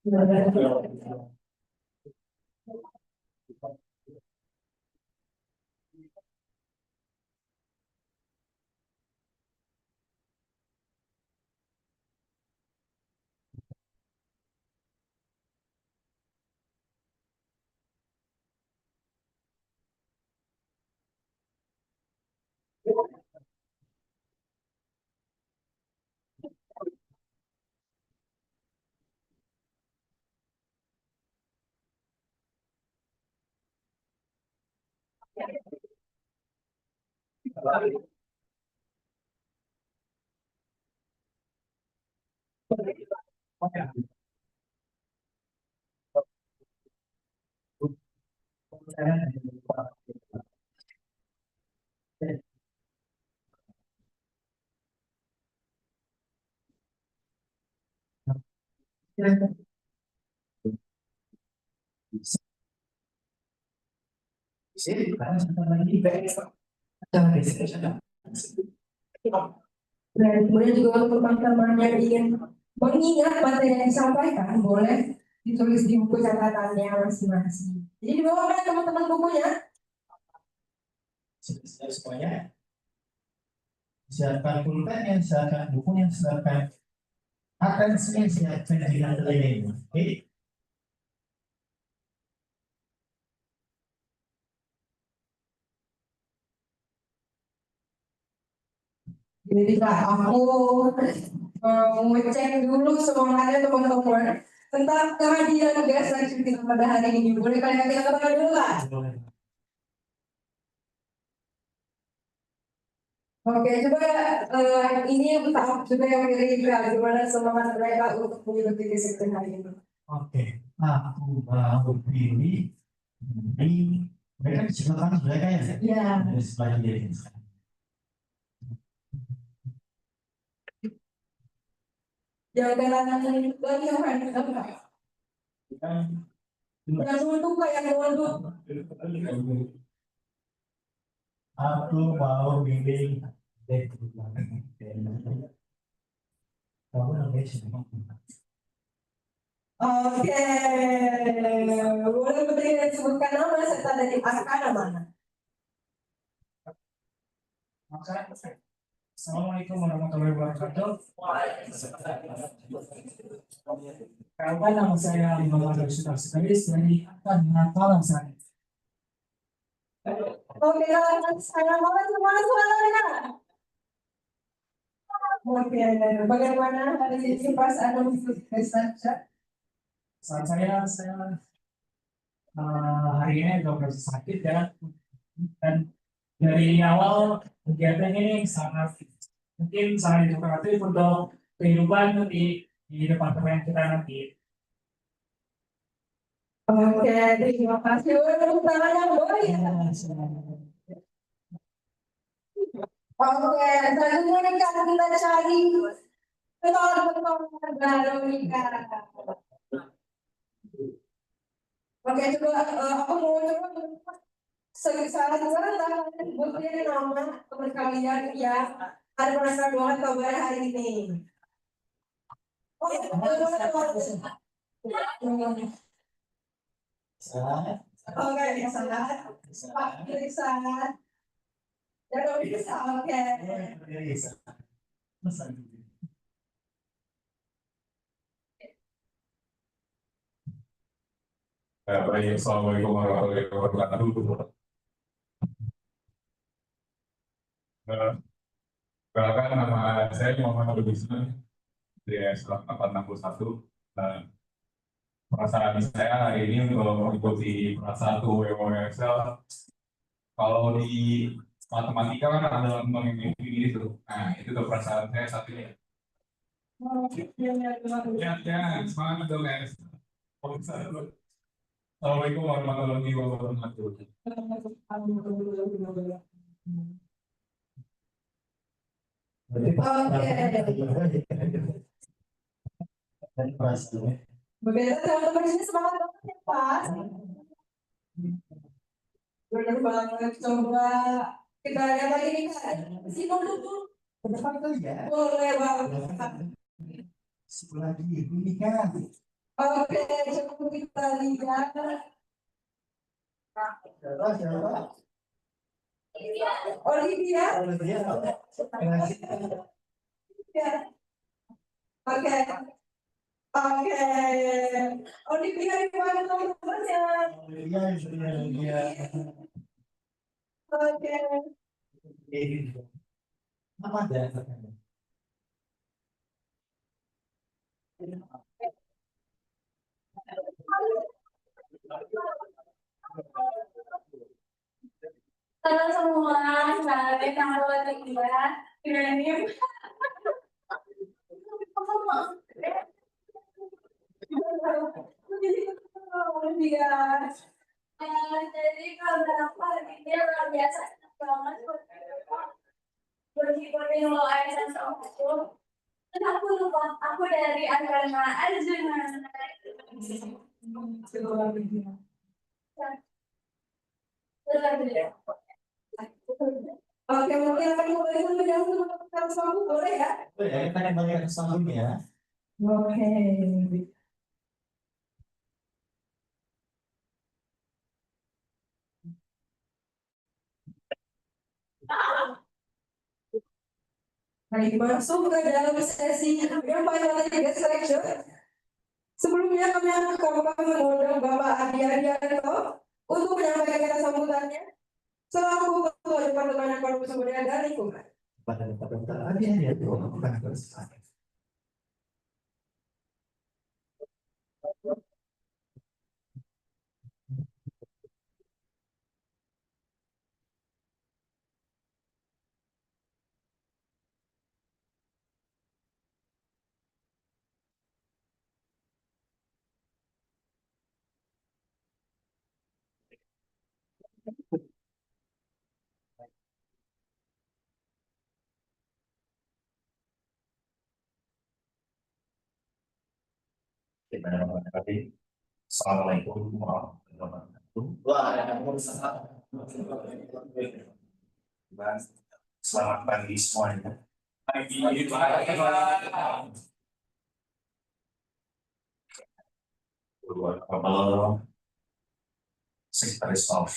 Dan kemudian juga untuk teman-teman yang ingin mengingat materi yang disampaikan, boleh ditulis di buku catatannya masing-masing. Jadi dibawakan teman-teman bukunya. Semuanya siapkan pulpennya, siapkan bukunya, siapkan atensinya, siapkan dengan telinga. Oke. Jadi aku mau cek dulu semangatnya teman-teman tentang kehadiran gas kita pada hari ini. Boleh kalian kita katakan dulu lah. Oke, coba ini yang tahap juga yang kira-kira gimana semangat mereka untuk mengikuti disiplin hari ini. Oke, aku mau pilih di mereka diciptakan mereka ya. Iya. Dari sebelah kiri. Jangan lagi yang mana? Yang nunduk kayak nunduk. Aku mau pilih kamu namanya siapa? Oke, boleh berdiri dan sebutkan nama serta dari anak mana? Assalamualaikum warahmatullahi wabarakatuh. Kawan nama saya Muhammad Rasul Sekadis dari Natalan saya. Oke, saya mau semangat suaranya. Oke, bagaimana hari ini pas Anda mengikuti tes? Saat saya hari ini agak merasa sakit ya, dan dari awal kegiatan ini mungkin sangat edukatif untuk kehidupan di departemen kita nanti. Oke, terima kasih. Tepuk tangannya boleh ya? Oke, selanjutnya kita cari betul baru nikah. Oke, coba aku mau coba salah buatnya nama teman kalian ya. Ada penasaran banget kabar hari ini. Oke, salah. Pak Irsa. Dan Irsa, oke. Baik, assalamualaikum warahmatullahi wabarakatuh. Perkenalkan, nama saya Muhammad Abdul Bisman dari S861. Perasaan saya hari ini untuk mengikuti kelas 1 WMO Excel. Kalau di matematika kan ada mengikuti itu. Nah, itu tuh perasaan saya saat ini. Ya, semangat dong guys. Assalamualaikum warahmatullahi wabarakatuh. Berbeda teman-teman ini semangat banget ya Pak. Benar banget, coba kita lihat lagi nih Kak. Sini dulu. Boleh banget. Sebelah kiri ini kan. Oke, coba kita lihat. Siapa? Olivia. Olivia. Ya. Oke. Oke. Olivia di mana nomornya? Olivia. Oke. Apa ada? Halo semua, kenalin nama gue Tekia. Ini jadi kalau aku hari ini luar biasa banget. Berhibur lo ASN sama aku. Dan aku lupa, aku dari Agama Arjuna. Oke, mungkin akan boleh menjawab pertanyaan kamu boleh ya? Boleh, kita kembali ke selanjutnya. Oke. Baik, masuk ke dalam sesi yang final tiga selection. Sebelumnya kami mengundang Bapak Adi Adianto untuk menyampaikan kata sambutannya selaku Ketua Departemen Ekonomi Sumber Daya dan Lingkungan. Pada departemen dia tuh bukan selesai. Assalamualaikum warahmatullahi wabarakatuh. Selamat pagi semuanya. Honorable Sekretaris of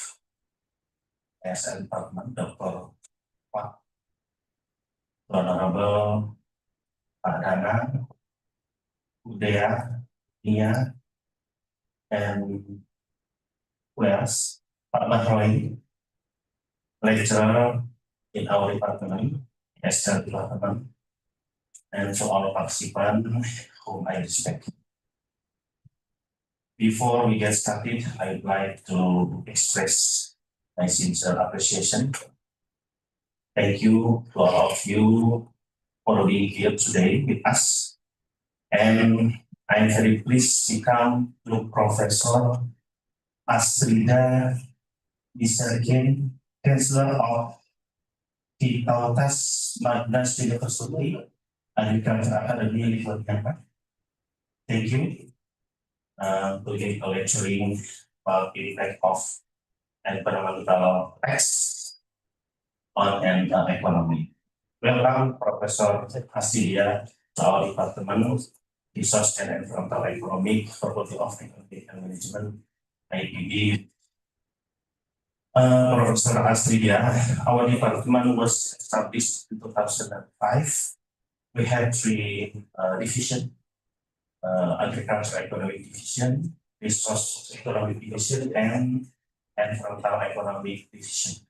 ASN Department, Dr. Pak Honorable Pak Dana, Udaya, Nia, and who else? Pak Bahroy, lecturer in our department, ASN Department, and to all participants whom I respect. Before we get started, I'd like to express my sincere appreciation. Thank you to all of you for being here today with us. And I'm very pleased to come to Professor Asrida Diserkin, Chancellor of the Tautas Madras University, Agriculture Academy, Liverpool. Thank you. To give a lecturing about the impact of environmental tax on an economy. Welcome, Professor Asidia, to our department, Resource and Environmental Economy, Faculty of Economic and Management, IPB. Professor Asidia, our department was established in 2005. We had three divisions. Agriculture Economic Division, Resource Economic Division, and Environmental Economic Division.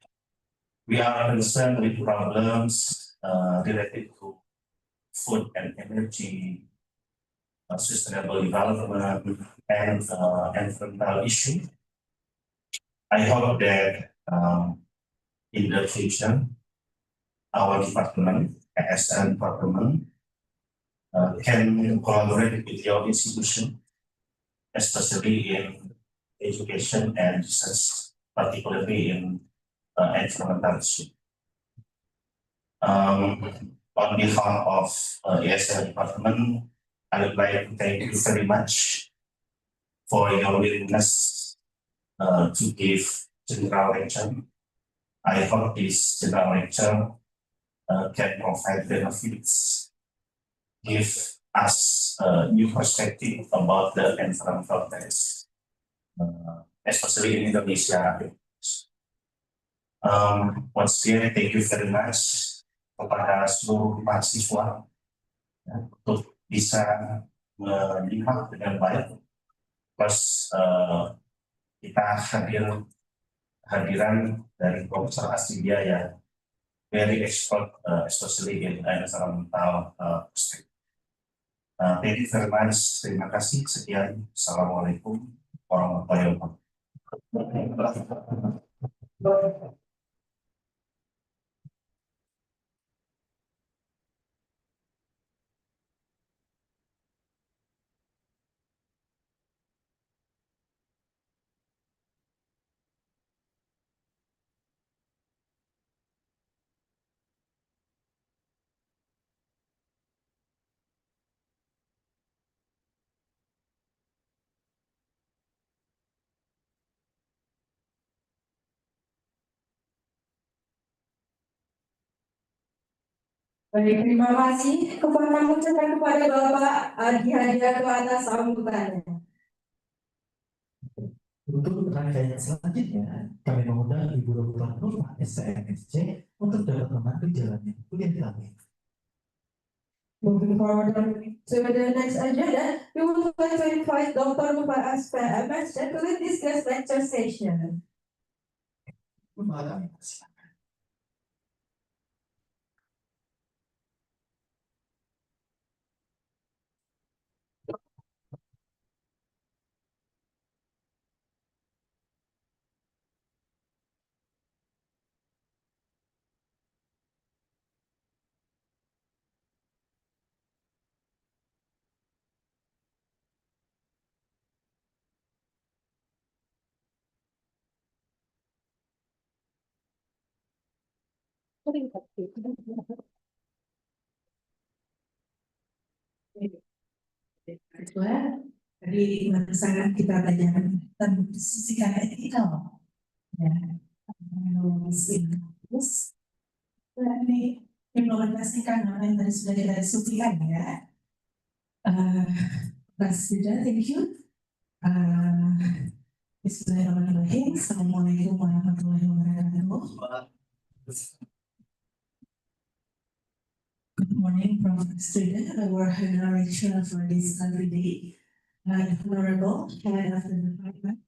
We are concerned with problems related to food and energy, sustainable development, and environmental issue. I hope that in the future, our department, ASN department, can collaborate with your institution, especially in education and research, particularly in environmental issue. On behalf of ASN department, I would like to thank you very much for your willingness to give general lecture. I hope this general lecture can provide benefits, give us a new perspective about the environmental tax, especially in Indonesia. Once again, thank you very much kepada seluruh mahasiswa ya, untuk bisa melihat dengan baik. Plus kita hadiran dari Profesor Astridia yang very expert, especially in environmental perspective. Thank you very much. Terima kasih. Sekian. Assalamualaikum warahmatullahi wabarakatuh. Baik, terima kasih. Kami ucapkan kepada Bapak Adi Hadianto atas sambutannya. Untuk rangkaian selanjutnya, kami mengundang Ibu Dr. Nurma STMSC untuk dapat membantu jalannya kuliah kami. Moving forward to the next agenda, we would like to invite Dr. Nurma SPMSC to lead this guest lecture session. Terima kasih. Kedua, tadi sangat kita belajar tentang diskusikan etikal, ya, terus ini implementasikan apa yang tadi sudah kita diskusikan ya. Sudah, thank you. Bismillahirrahmanirrahim. Assalamualaikum warahmatullahi wabarakatuh. Good morning, Professor Student, our lecturer for this country day, and Honorable Head of the Department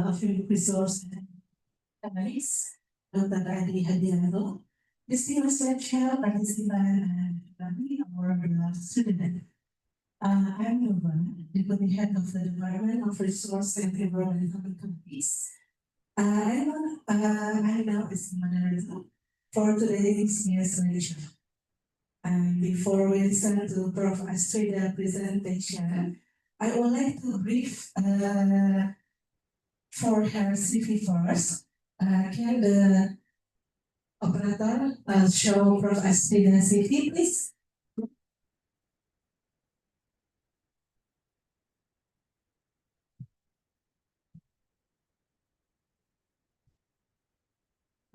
of Human Resource and Analytics, Dr. Adi Hadianto, distinguished lecturer, participant, and our student. I'm Nurma, Deputy Head of the Department of Resource and Environmental Economics. I now is the moderator for today's news lecture. And before we listen to Prof. Astrida's presentation, I would like to brief for her CV first. Can the operator show Prof. Astrida's CV, please?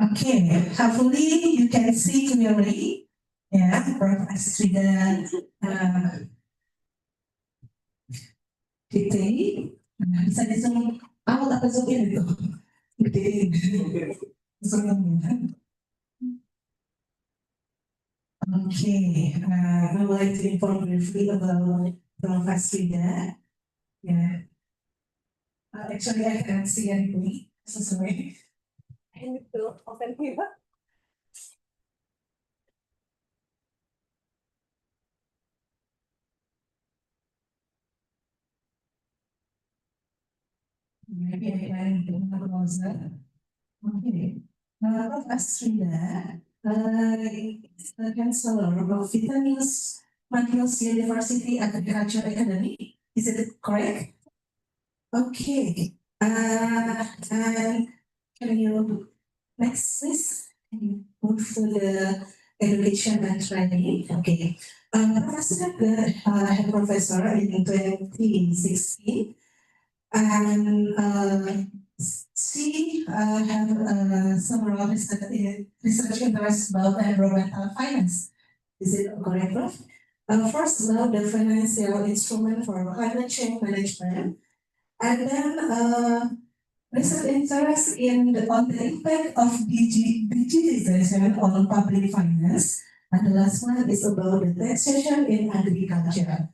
Okay, hopefully you can see clearly. Ya, Prof. Astrida Gede, bisa di zoom, aku tak zoom in itu, Gede, zoom in. Okay, I would like to inform briefly about Prof. Astrida. Yeah, actually I can't see anything, so sorry. I need to open here. Maybe I can do a closer. Okay. Prof. Astrida is the Chancellor of Vietnamese Magnus University Agriculture Academy. Is it correct? Okay. And can you next please? Can you move to the education and training? Okay. Professor had professor in 2016. And she have several research interests about environmental finance. Is it correct, Prof? First, about the financial instrument for climate change management, and then recent interest on the impact of digitization on public finance, and the last one is about the taxation in agriculture.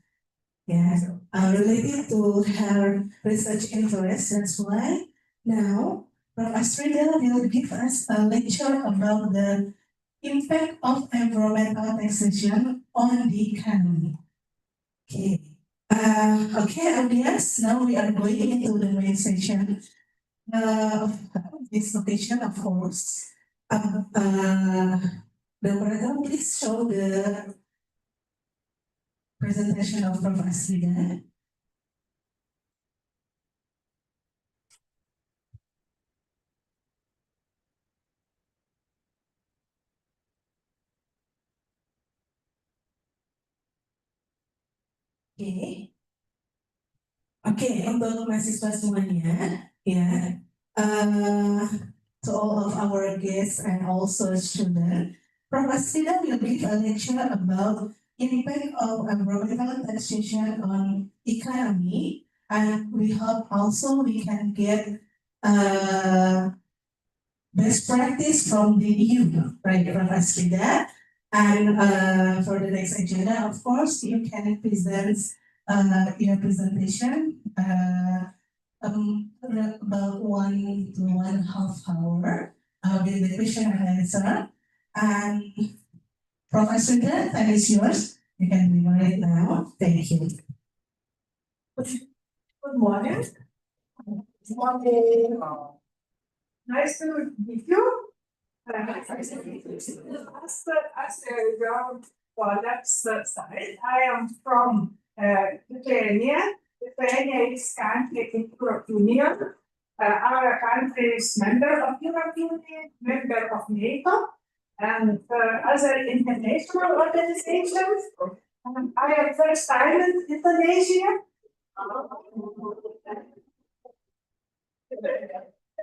Yeah, related to her research interest, that's why now Prof. Astrida will give us a lecture about the impact of environmental taxation on the economy. Okay. Okay, audience, now we are going into the main session of this location, of course. The operator, please show the presentation of Prof. Astrida. Oke. Oke, untuk mahasiswa semuanya, ya. To all of our guests and also students, Prof. Astrida will give a lecture about impact of environmental taxation on economy, and we hope also we can get best practice from the EU, right, Prof. Astrida? And for the next agenda, of course, you can present your presentation about 1 to 1.5 hours with the question and answer. And Prof. Astrida, time is yours. You can be right now. Thank you. Good morning. Good morning. Nice to meet you. As your left side, I am from Lithuania. Lithuania is country in European Union. Our country is member of European Union, member of NATO, and other international organizations. I am first time in Indonesia.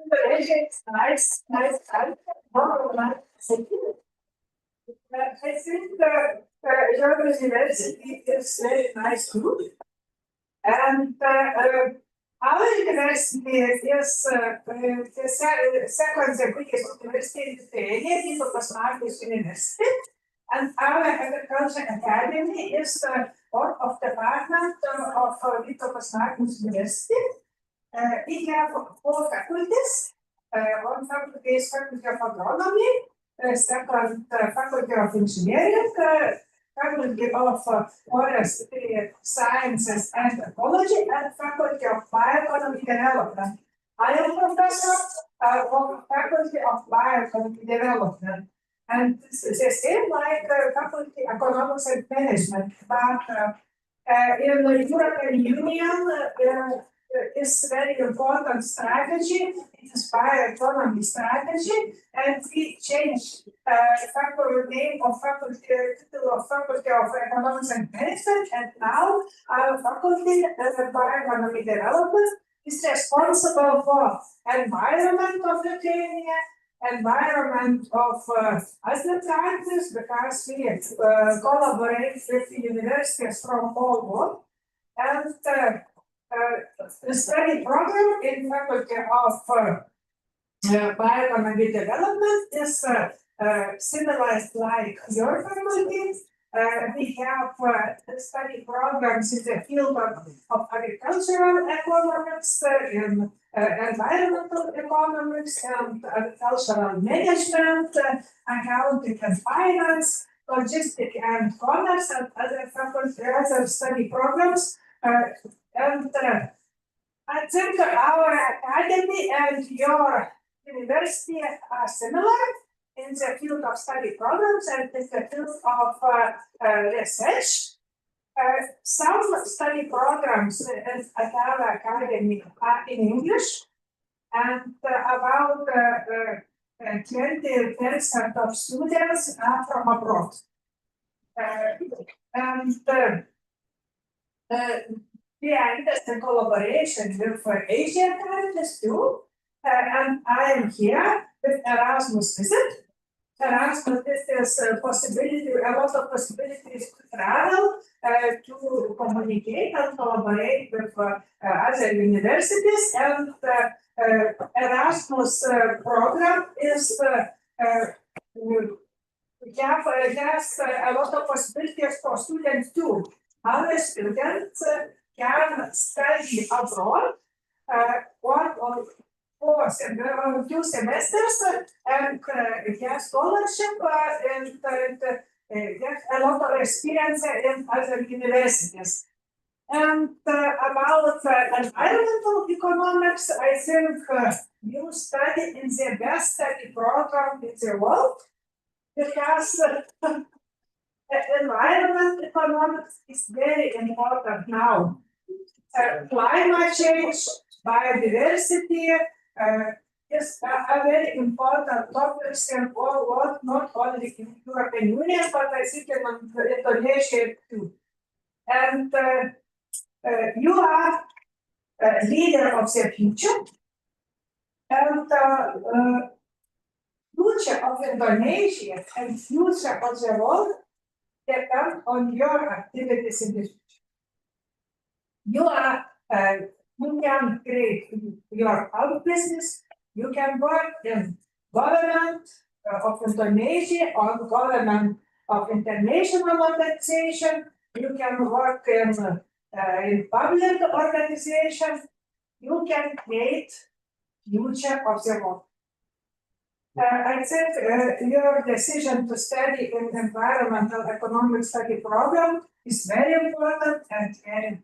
Indonesia is nice country. I think your university is very nice too. And our university is the second biggest university in Lithuania, Vytautas Markus University. And our agriculture academy is part of the department of Vytautas Markus University. We have 4 faculties. One faculty is Faculty of Agronomy, second Faculty of Engineering, Faculty of Forestry Sciences and Ecology, and Faculty of Bioeconomic Development. I am professor of Faculty of Bioeconomic Development. And this is the same like Faculty of Economics and Management, but in the European Union, is very important strategy. It is bioeconomy strategy, and we changed faculty name of faculty title of Faculty of Economics and Management, and now our faculty bioeconomy development is responsible for environment of Lithuania, environment of other countries, because we collaborate with universities from all world, and the study program in Faculty of Bioeconomic Development is similar like your faculty. We have study programs in the field of agricultural economics, in environmental economics, and agricultural management, accounting and finance, logistics and commerce, and other study programs. And I think our academy and your university are similar in the field of study programs and in the field of research. Some study programs at our academy are in English, and about 20% of students are from abroad. We are in collaboration with Asian countries too, and I am here with Erasmus Visit. Erasmus is a possibility, a lot of possibilities to travel, to communicate and collaborate with other universities, and Erasmus program is has a lot of possibilities for students too. Our students can study abroad, one or 2 semesters, and get scholarship and get a lot of experience in other universities. And about environmental economics, I think you study in the best study program in the world, because environment economics is very important now. Climate change, biodiversity is a very important topic in all world, not only in European Union, but I think in Indonesia too. And you are a leader of the future, and future of Indonesia and future of the world depend on your activities in the future. You are you can create your own business, you can work in government of Indonesia or government of international organization, you can work in public organization, you can create future of the world. I think your decision to study in environmental economic study program is very important and very.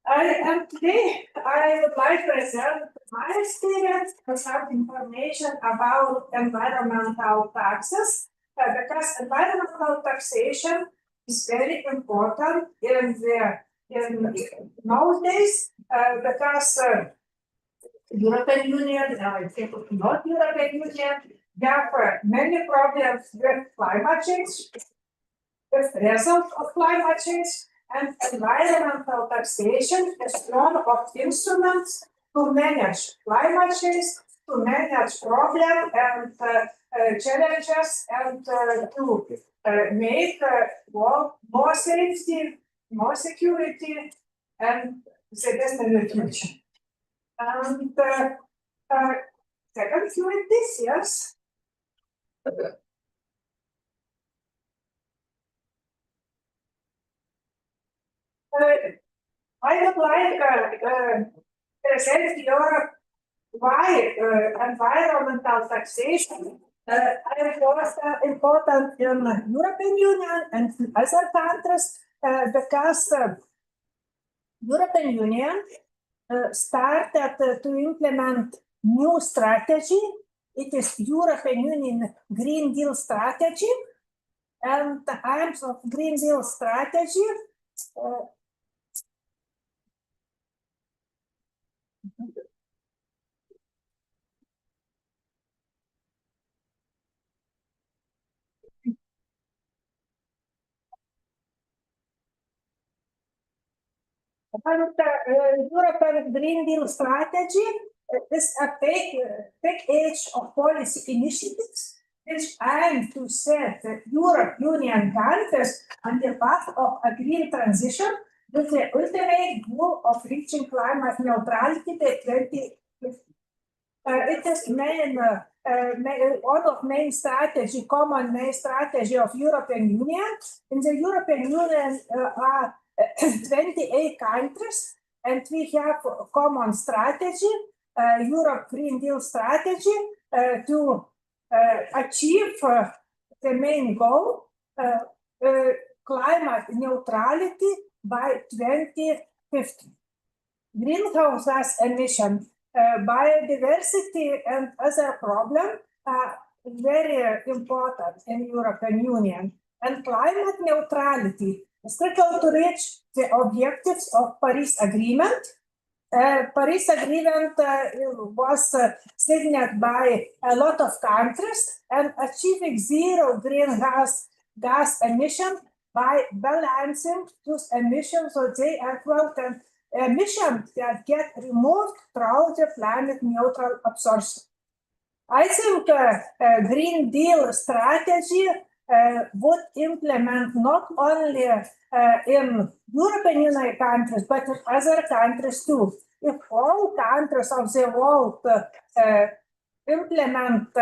And today I would like to present my experience and some information about environmental taxes, because environmental taxation is very important in nowadays, because European Union, I think not European Union, have many problems with climate change, with result of climate change, and environmental taxation is one of instruments to manage climate change, to manage problems and challenges, and to make more safety, more security, and the best in the future. And second point is, yes. I would like to present your why environmental taxation is important in European Union and other countries, because European Union started to implement new strategy. It is European Union Green Deal strategy, and the aims of Green Deal strategy European Green Deal strategy is a package of policy initiatives which aim to set European Union countries on the path of a green transition with the ultimate goal of reaching climate neutrality by 2050. It is one of main strategy, common main strategy of European Union. In the European Union are 28 countries, and we have a common strategy, Europe Green Deal strategy, to achieve the main goal, climate neutrality by 2050. Greenhouse gas emission, biodiversity, and other problems are very important in European Union. And climate neutrality is critical to reach the objectives of Paris Agreement. Paris Agreement was signed by a lot of countries, and achieving zero greenhouse gas emission by balancing those emissions so they equal emissions that get removed through the planet neutral absorption. I think Green Deal strategy would implement not only in European Union countries, but in other countries too. If all countries of the world implement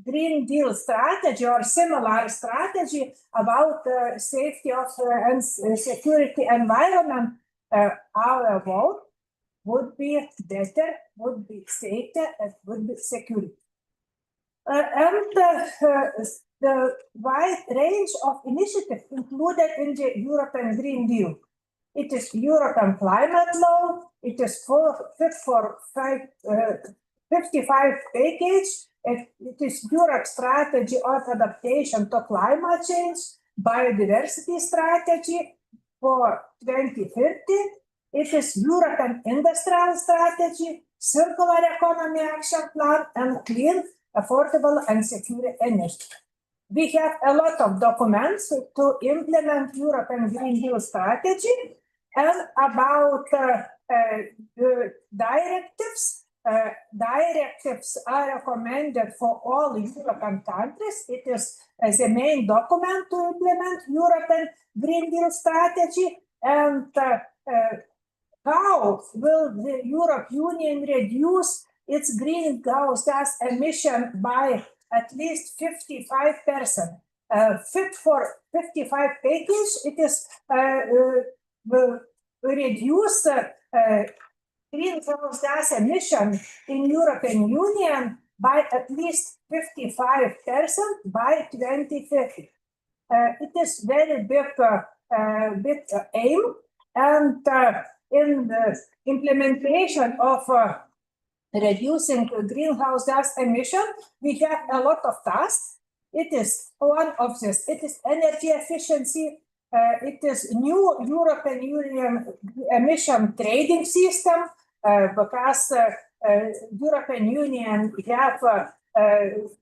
Green Deal strategy or similar strategy about safety of and security environment, our world would be better, would be safer, and would be secure. The wide range of initiatives included in the European Green Deal. It is European climate law, it is Fit for 55 package, it is Europe strategy of adaptation to climate change, biodiversity strategy for 2050, it is European industrial strategy, circular economy action plan, and clean, affordable, and secure energy. We have a lot of documents to implement European Green Deal strategy, and about the directives. Directives are recommended for all European countries. It is the main document to implement European Green Deal strategy. And how will the European Union reduce its greenhouse gas emission by at least 55%? Fit for 55 package, it is reduce greenhouse gas emission in European Union by at least 55% by 2050. It is very big aim, and in the implementation of reducing greenhouse gas emission, we have a lot of tasks. It is one of this. It is energy efficiency. It is new European Union emission trading system, because European Union have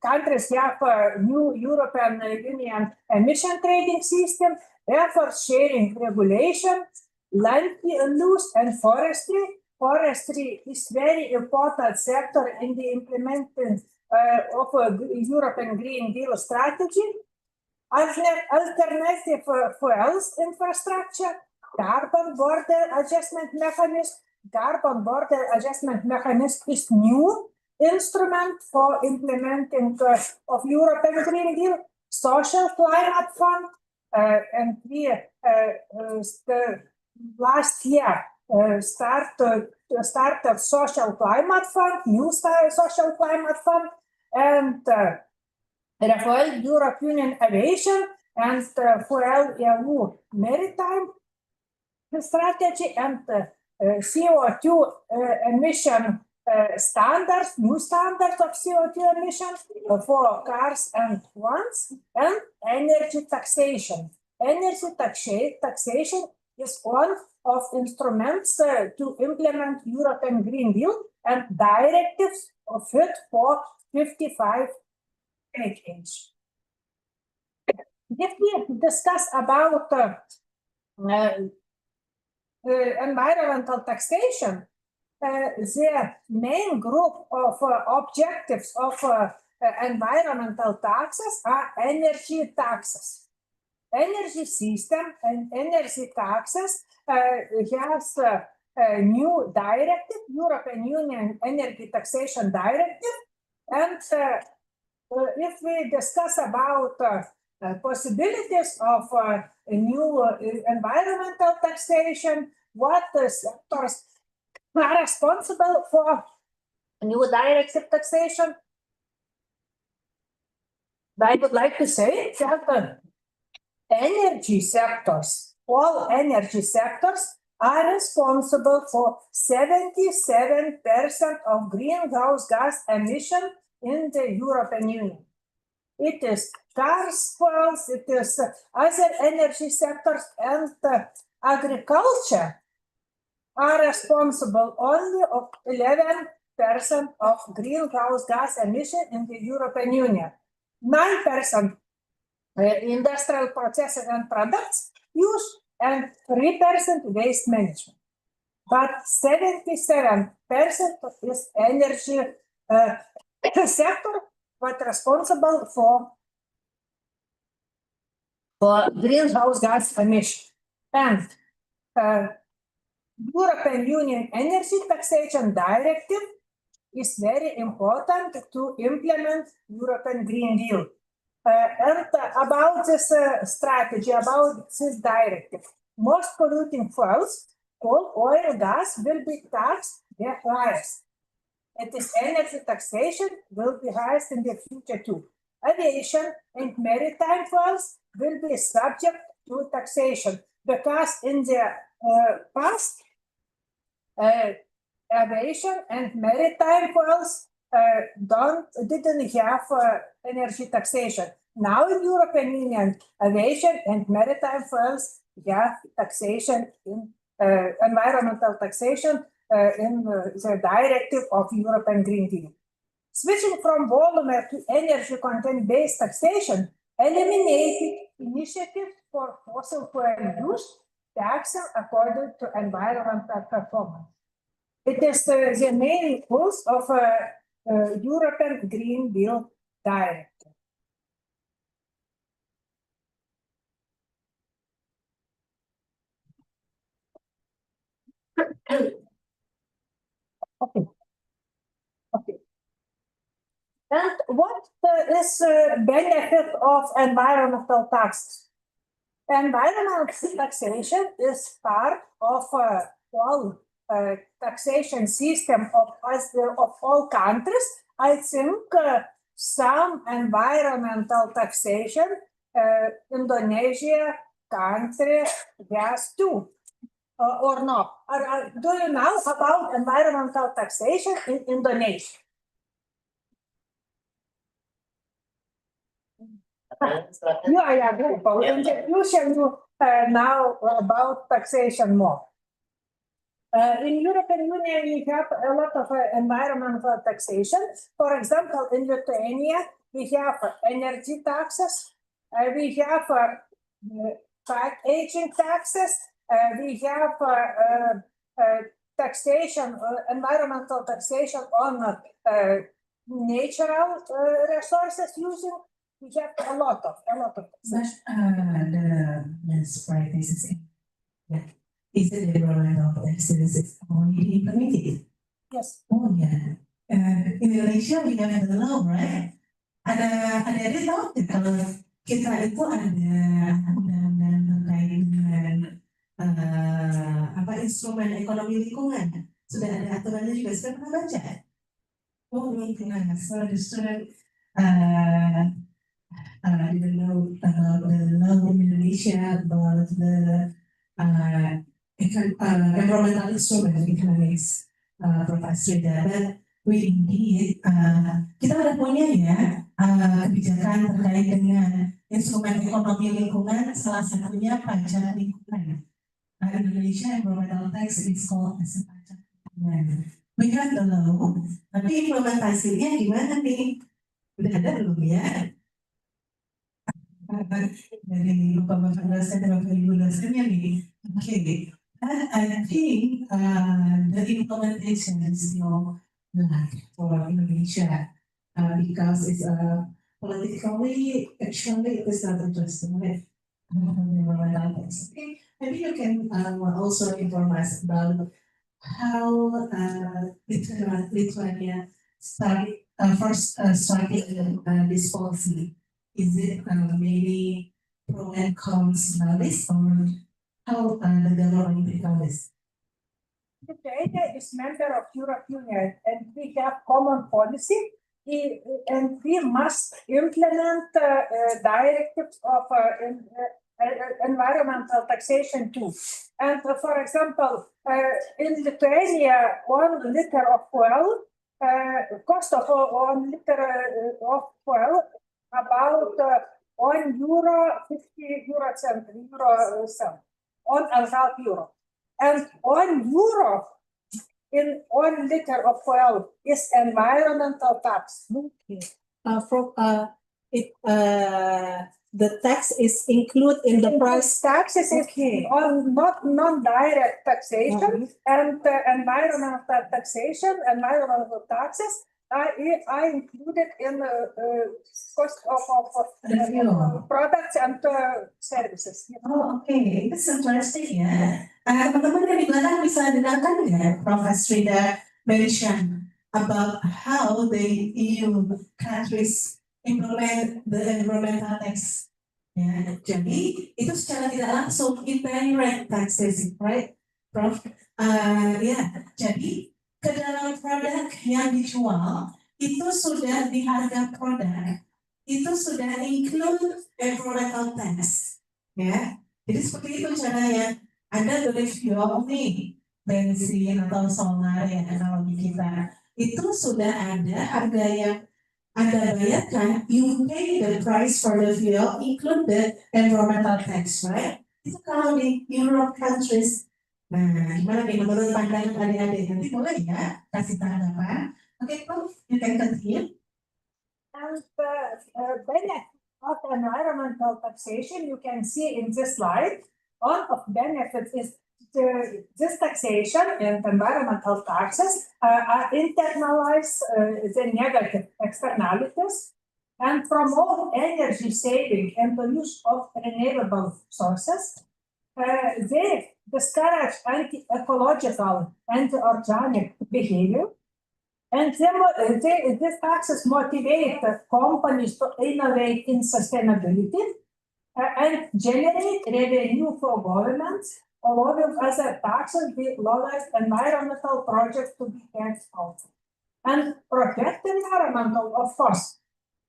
countries have a new European Union emission trading system, effort sharing regulation, land use, and forestry. Forestry is very important sector in the implementing of a European Green Deal strategy. Alternative fuels infrastructure, carbon border adjustment mechanism. Carbon border adjustment mechanism is new instrument for implementing of European Green Deal. Social climate fund, and we last year started social climate fund, new social climate fund, and Rafael Europe Union Aviation and Fuel EU Maritime strategy, and CO2 emission standards, new standards of CO2 emissions for cars and vans, and energy taxation. Energy taxation is one of instruments to implement European Green Deal and directives of Fit for 55 package. If we discuss about environmental taxation, the main group of objectives of environmental taxes are energy taxes. Energy system and energy taxes has a new directive, European Union Energy Taxation Directive, and if we discuss about possibilities of a new environmental taxation, what sectors are responsible for new directive taxation, I would like to say that energy sectors, all energy sectors are responsible for 77% of greenhouse gas emission in the European Union. It is cars, fuels, it is other energy sectors, and agriculture are responsible only of 11% of greenhouse gas emission in the European Union. 9% industrial processes and products use, and 3% waste management. But 77% is energy sector was responsible for greenhouse gas emission. And European Union Energy Taxation Directive is very important to implement European Green Deal. And about this strategy, about this directive, most polluting fuels, coal, oil, gas, will be taxed the highest. And this energy taxation will be highest in the future too. Aviation and maritime fuels will be subject to taxation because in the past, aviation and maritime fuels didn't have energy taxation. Now in European Union, aviation and maritime fuels have taxation in environmental taxation in the directive of European Green Deal. Switching from volume to energy content based taxation eliminated initiatives for fossil fuel use, taxing according to environmental performance. It is the main rules of European Green Deal directive. Okay. And what is the benefit of environmental taxes? Environmental taxation is part of all taxation system of all countries. I think some environmental taxation Indonesia country has too, or not. Do you know about environmental taxation in Indonesia? Yeah, you should know now about taxation more. In European Union, we have a lot of environmental taxation. For example, in Lithuania, we have energy taxes, we have packaging taxes, we have taxation, environmental taxation on natural resources using. We have a lot of taxation. The surprise is is it the environmental taxes is only implemented? Yes. Oh yeah. In Indonesia we have the law, right? Ada tahu nggak kalau kita itu ada undang-undang terkait dengan apa instrumen ekonomi lingkungan, sudah ada aturannya juga, sudah pernah baca? Oh belum pernah. So the student didn't know about the law in Indonesia about the environmental instrument economics Professor Rida, but we need kita udah punya ya kebijakan terkait dengan instrumen ekonomi lingkungan, salah satunya pajak lingkungan. Indonesia environmental tax is called as a pajak lingkungan. We have the law, tapi implementasinya gimana nih? Udah ada belum ya? Dari Bapak dosen dan Bapak Ibu dosennya nih. Okay. I think the implementation is still lag for Indonesia because it's politically, actually, it is not interesting, right? Okay. Maybe you can also inform us about how Lithuania started this policy. Is it maybe pro and cons list, or how the government become this? Lithuania is member of European Union and we have common policy and we must implement directives of environmental taxation too. And for example, in Lithuania, 1 liter of fuel, cost of 1 liter of fuel about €1.50, 1.5 euro. And €1 in 1 liter of oil is environmental tax. Okay. The tax is included in the price. Taxes is on not non-direct taxation and environmental taxation, environmental taxes I included in the cost of Fuel. products and services. Oh, okay, that's interesting ya. Teman-teman yang di belakang bisa dengarkan ya, Prof. Asrida mention about how the EU countries implement the environmental tax. Ya, jadi itu secara tidak langsung indirect taxes, right, Prof? Ya, jadi ke dalam produk yang dijual itu sudah di harga produk itu sudah include environmental tax. Ya, jadi seperti itu caranya. Ada dari fuel nih, bensin atau solar ya analogi kita, itu sudah ada harga yang Anda bayarkan. You pay the price for the fuel, include the environmental tax, right? Itu kalau di Europe countries. Nah, gimana nih menurut pandangan adik-adik? Nanti boleh ya kasih tanggapan. Oke, Prof, you can continue. And benefit of environmental taxation, you can see in this slide. One of benefits is this taxation and environmental taxes are internalized the negative externalities and promote energy saving and the use of renewable sources. They discourage anti-ecological, anti-organic behavior. And these taxes motivate companies to innovate in sustainability and generate revenue for governments, allowing other taxes with lowest environmental projects to be taxed out. And protect environmental, of course.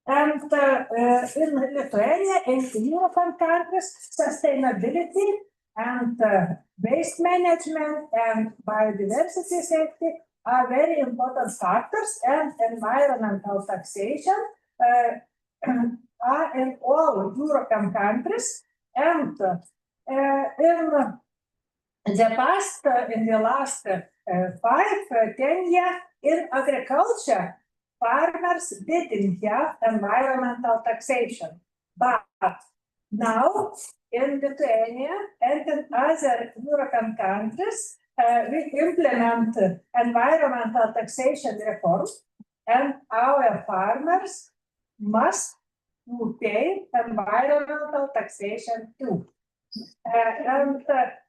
And in Lithuania and European countries, sustainability and waste management and biodiversity safety are very important factors, and environmental taxation are in all European countries. And in the last 5-10 years, in agriculture, farmers didn't have environmental taxation. But now, in Lithuania and in other European countries, we implement environmental taxation reform, and our farmers must pay environmental taxation too. And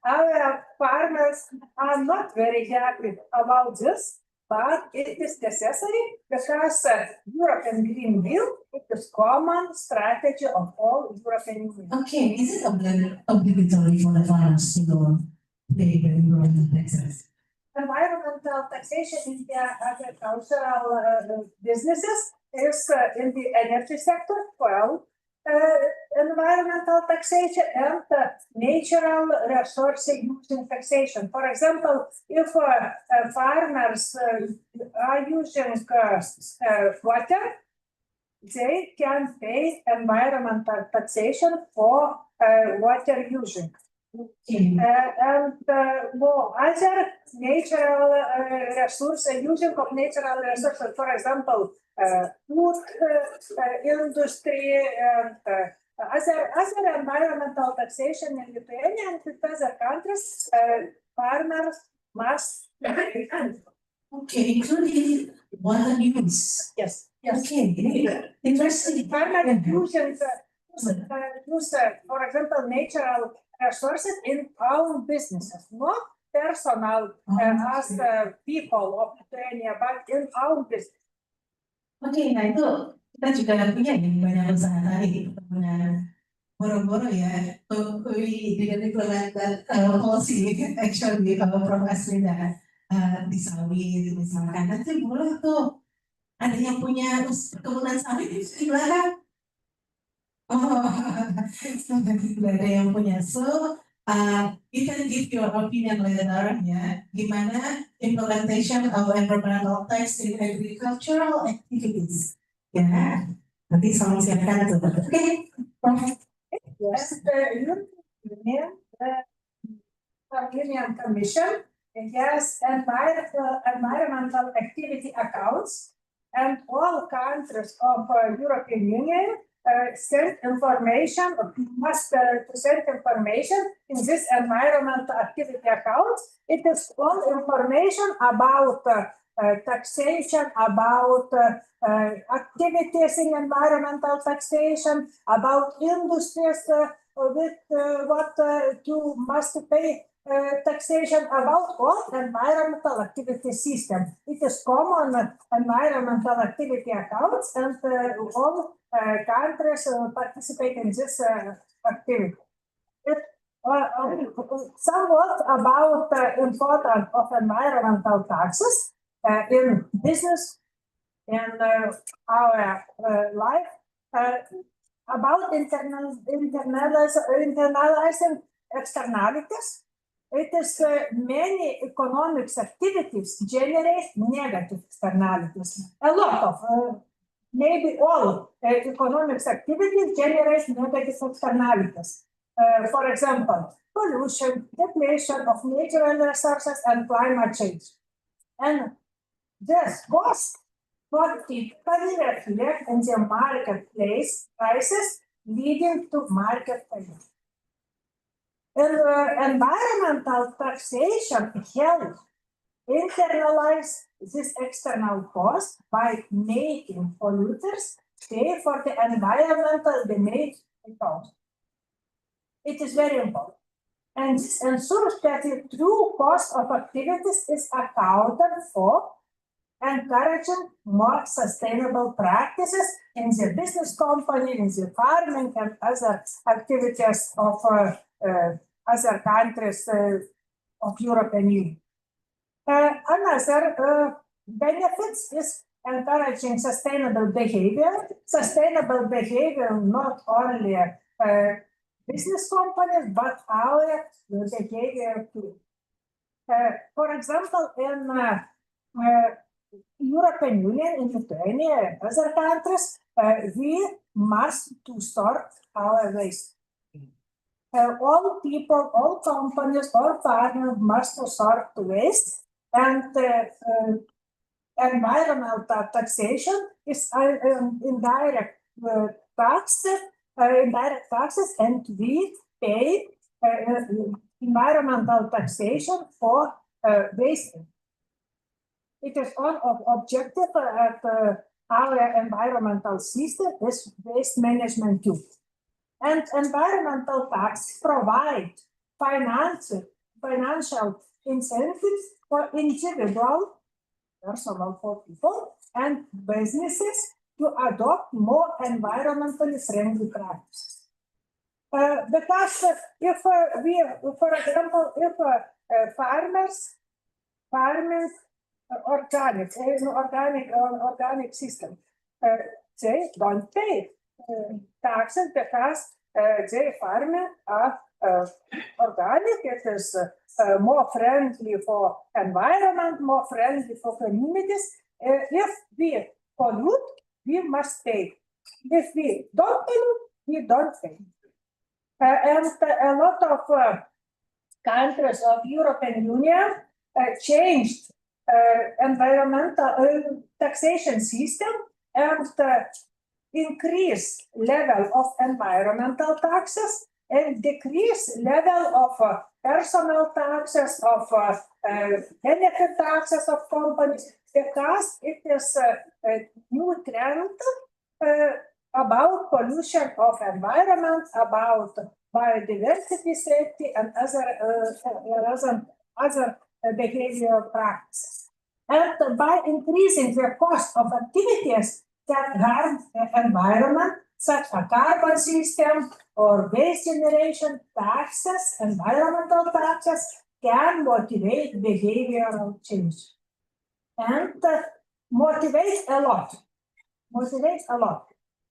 our farmers are not very happy about this, but it is necessary because European Green Deal is common strategy of all European Union. Okay, is it obligatory for the farmers to go pay the environmental taxes? Environmental taxation in the agricultural businesses is in the energy sector, well, environmental taxation and natural resource using taxation. For example, if farmers are using water, they can pay environmental taxation for water using. And more other natural resources, using of natural resources, for example, food industry and other environmental taxation in Lithuania and in other countries, farmers must pay. Okay, including water use. Yes, yes. Okay, interesting. Farmers use, for example, natural resources in own businesses, not personal as people of Lithuania, but in own business. Oke, nah itu kita juga punya nih banyak usaha tadi punya boro-boro ya. We didn't implement that policy actually kalau Prof. Asrida di sawit misalkan. Nanti boleh tuh ada yang punya perkebunan sawit di belakang. Oh, ada yang punya. So, you can give your opinion later ya, gimana implementation of environmental tax in agricultural activities. Ya, nanti sama siapkan tuh. Oke, Yes, the European Commission has environmental activity accounts, and all countries of European Union send information, must send information in this environmental activity account. It is all information about taxation, about activities in environmental taxation, about industries with what you must pay taxation, about all environmental activity system. It is common environmental activity accounts, and all countries participate in this activity. Somewhat about the importance of environmental taxes in business and our life, about internalizing externalities. It is many economic activities generate negative externalities. A lot of, maybe all economic activities generate negative externalities. For example, pollution, depletion of natural resources, and climate change. And this cost not typically reflect in the marketplace prices, leading to market failure. Environmental taxation helps internalize this external cost by making polluters pay for the environmental damage they cause. It is very important. And this ensures that the true cost of activities is accounted for, encouraging more sustainable practices in the business company, in the farming, and other activities of other countries of European Union. Another benefits is encouraging sustainable behavior. Sustainable behavior not only business companies, but our behavior too. For example, in European Union, in Lithuania, and other countries, we must to sort our waste. All people, all companies, all partners must sort waste, and environmental taxation is indirect taxes, and we pay environmental taxation for waste. It is one of objective at our environmental system is waste management too. And environmental tax provide financial incentives for individual, personal for people, and businesses to adopt more environmentally friendly practices. Because if we, for example, if farming organic system, they don't pay taxes because they farming are organic. It is more friendly for environment, more friendly for communities. If we pollute, we must pay. If we don't pollute, we don't pay. And a lot of countries of European Union changed environmental taxation system and increase level of environmental taxes and decrease level of personal taxes, of benefit taxes of companies, because it is a new trend about pollution of environment, about biodiversity safety, and other behavioral practices. And by increasing the cost of activities that harm the environment, such as carbon system or waste generation, taxes, environmental taxes can motivate behavioral change. And motivate a lot.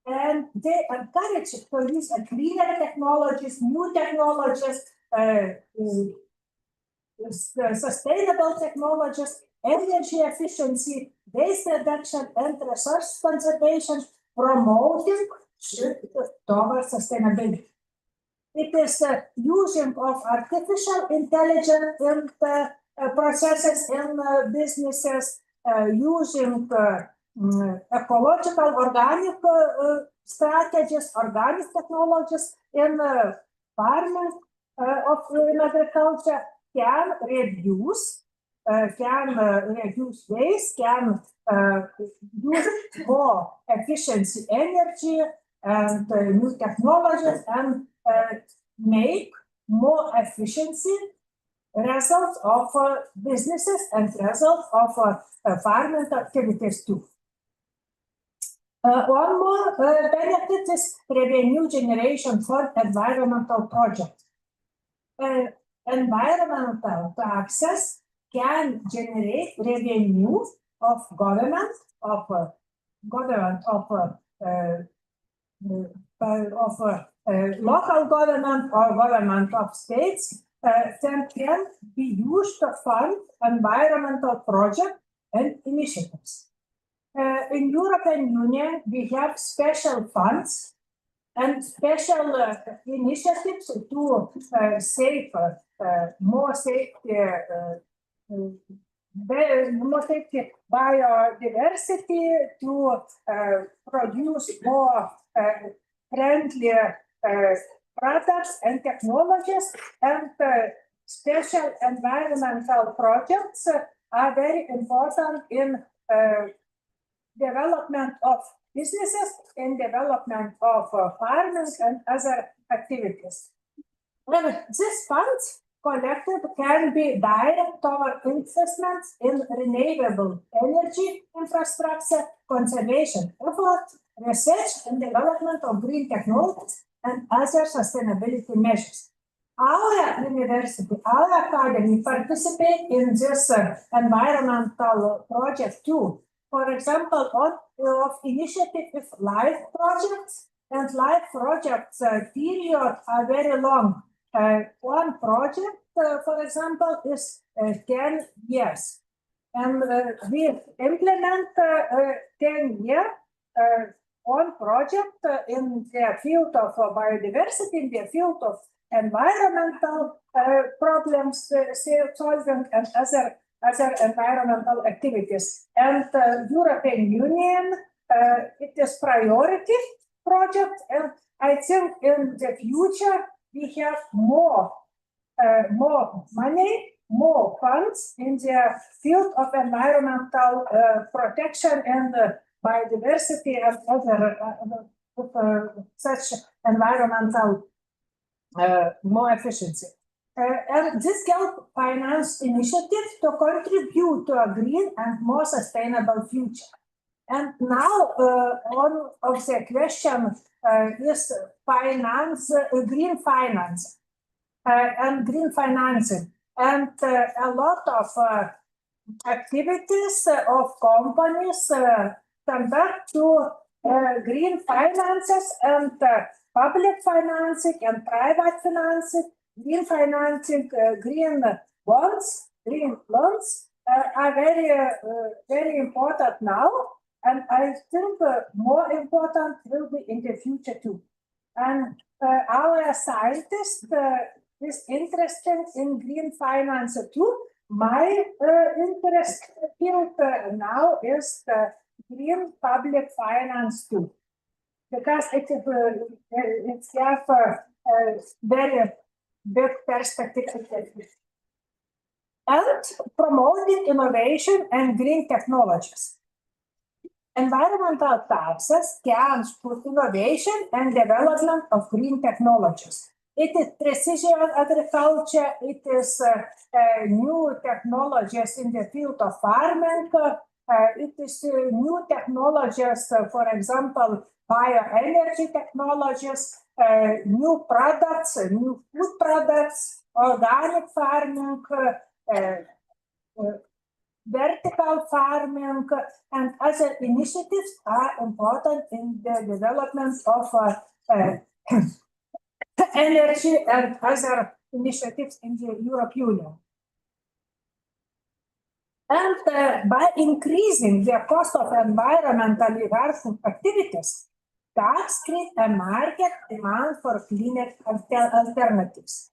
And they encourage to use cleaner technologies, new technologies, sustainable technologies, energy efficiency, waste reduction, and resource conservation, promoting shift towards sustainability. It is using of artificial intelligence in processes in businesses, using ecological organic strategies, organic technologies in farming in agriculture can reduce can reduce waste, can use more efficiency energy and new technologies and make more efficiency results of businesses and results of farming activities too. One more benefit is revenue generation for environmental projects. Environmental taxes can generate revenue of government, of local government or government of states that can be used to fund environmental projects and initiatives. In European Union, we have special funds and special initiatives to save more safety biodiversity, to produce more friendly products and technologies, and special environmental projects are very important in development of businesses, in development of farming and other activities. These funds collected can be directed toward investments in renewable energy infrastructure, conservation efforts, research and development of green technologies, and other sustainability measures. Our university, our academy participate in this environmental project too. For example, of initiative with LIFE projects, and LIFE projects period are very long. One project, for example, is 10 years. And we implement 10-year one project in the field of biodiversity, in the field of environmental problems solving and other environmental activities. And European Union, it is priority project, and I think in the future we have more money, more funds in the field of environmental protection and biodiversity and other such environmental more efficiency. And this can finance initiatives to contribute to a green and more sustainable future. And now, one of the questions is green finance and green financing. And a lot of activities of companies conduct to green finances and public financing and private financing. Green financing, green bonds, green loans are very important now, and I think more important will be in the future too. And our scientist is interested in green finance too. My interest field now is the green public finance too, because it's have very big perspective. And promoting innovation and green technologies. Environmental taxes can support innovation and development of green technologies. It is precision agriculture, it is new technologies in the field of farming, it is new technologies, for example, bioenergy technologies, new products, new food products, organic farming, vertical farming, and other initiatives are important in the development of energy and other initiatives in the European Union. And by increasing the cost of environmentally harmful activities, tax creates a market demand for cleaner alternatives.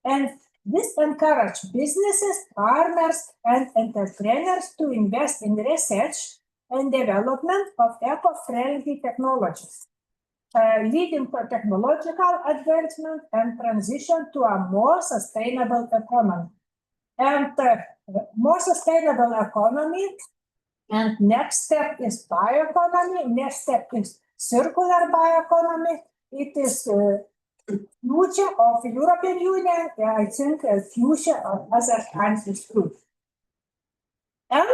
And this encourages businesses, farmers, and entrepreneurs to invest in research and development of eco-friendly technologies, leading to technological advancement and transition to a more sustainable economy. And more sustainable economy. And next step is bioeconomy. Next step is circular bioeconomy. It is future of European Union. I think future of other countries too. And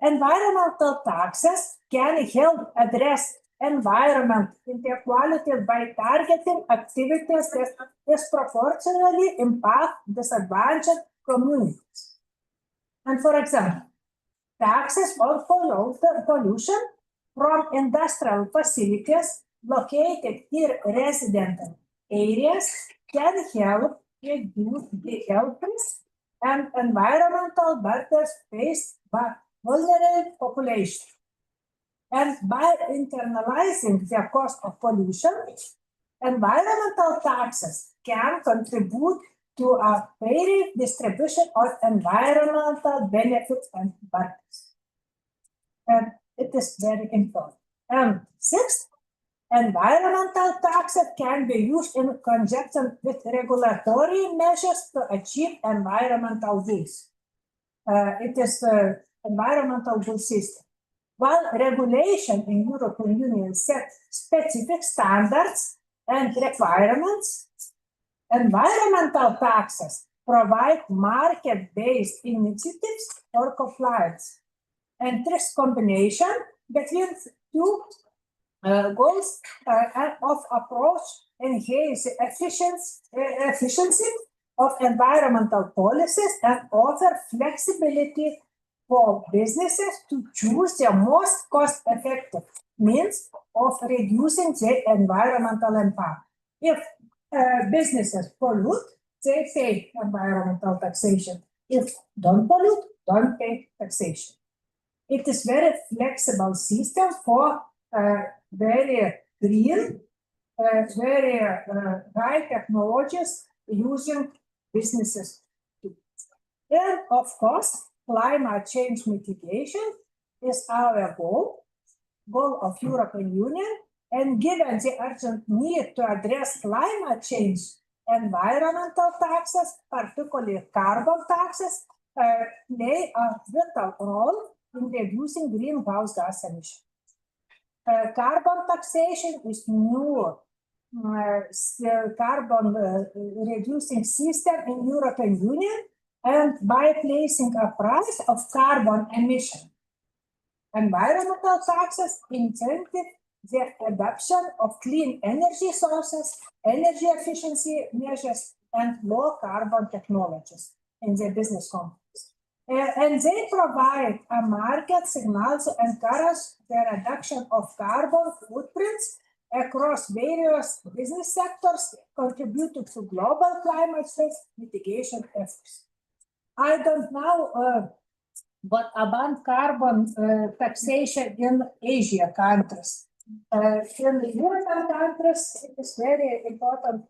environmental taxes can help address environment inequality by targeting activities that disproportionately impact disadvantaged communities. And for example, taxes on pollution from industrial facilities located in residential areas can help reduce the health risks and environmental burdens faced by vulnerable populations. And by internalizing the cost of pollution, environmental taxes can contribute to a fair distribution of environmental benefits and burdens. And it is very important. And sixth, environmental taxes can be used in conjunction with regulatory measures to achieve environmental goals. It is the environmental goal system. While regulation in European Union set specific standards and requirements, environmental taxes provide market-based initiatives for compliance. And this combination between two goals of approach enhance efficiency of environmental policies and offer flexibility for businesses to choose the most cost-effective means of reducing their environmental impact. If businesses pollute, they pay environmental taxation. If don't pollute, don't pay taxation. It is very flexible system for very green, very high technologies using businesses too. And of course, climate change mitigation is our goal of European Union, and given the urgent need to address climate change, environmental taxes, particularly carbon taxes, play a vital role in reducing greenhouse gas emissions. Carbon taxation is new carbon reducing system in European Union, and by placing a price of carbon emission. Environmental taxes incentive the adoption of clean energy sources, energy efficiency measures, and low carbon technologies in the business companies. And they provide a market signal to encourage the reduction of carbon footprints across various business sectors, contributing to global climate change mitigation efforts. I don't know what about carbon taxation in Asia countries. In the European countries, it is very important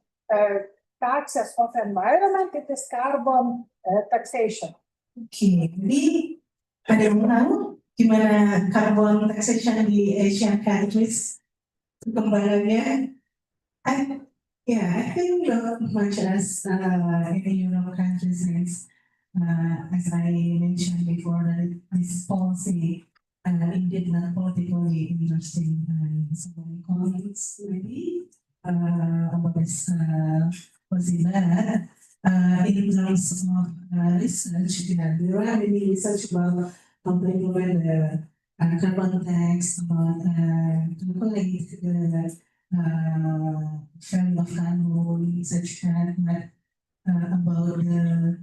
taxes of environment, it is carbon taxation. Oke, jadi ada yang tahu gimana carbon taxation di Asian countries perkembangannya? I think not much as in the European countries as I mentioned before, that this policy indeed not politically interesting. Some comments maybe about this policy, but in terms of research, do you have any research about how to implement the carbon tax, about calculate the sharing of carbon, such that about the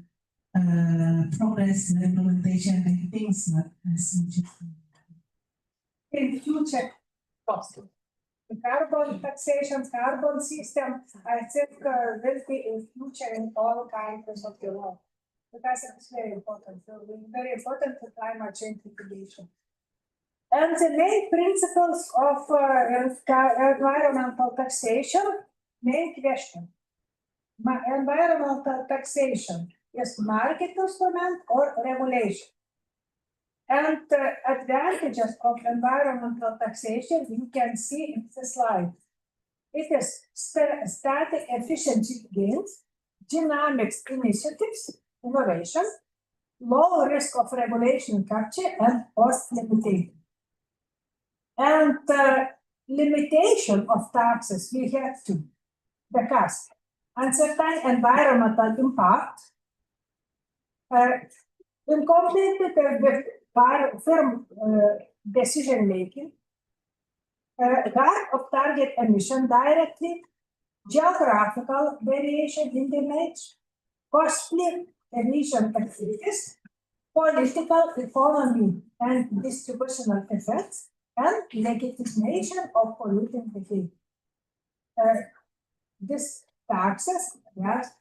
progress in implementation and things not as much. In future, possible. The carbon taxation, carbon system, I think will be in future in all countries of the world. Because it's very important. So very important for climate change mitigation. And the main principles of environmental taxation, main question. Environmental taxation is market instrument or regulation. And the advantages of environmental taxation you can see in the slide. It is static efficiency gains, dynamics initiatives, innovation, low risk of regulation capture and cost limitation. And limitation of taxes we have to, because uncertain environmental impact, in conflict with firm decision making, lack of target emission directly, geographical variation in the image, costly emission activities, political economy and distributional effects, and legitimation of polluting behavior. This taxes has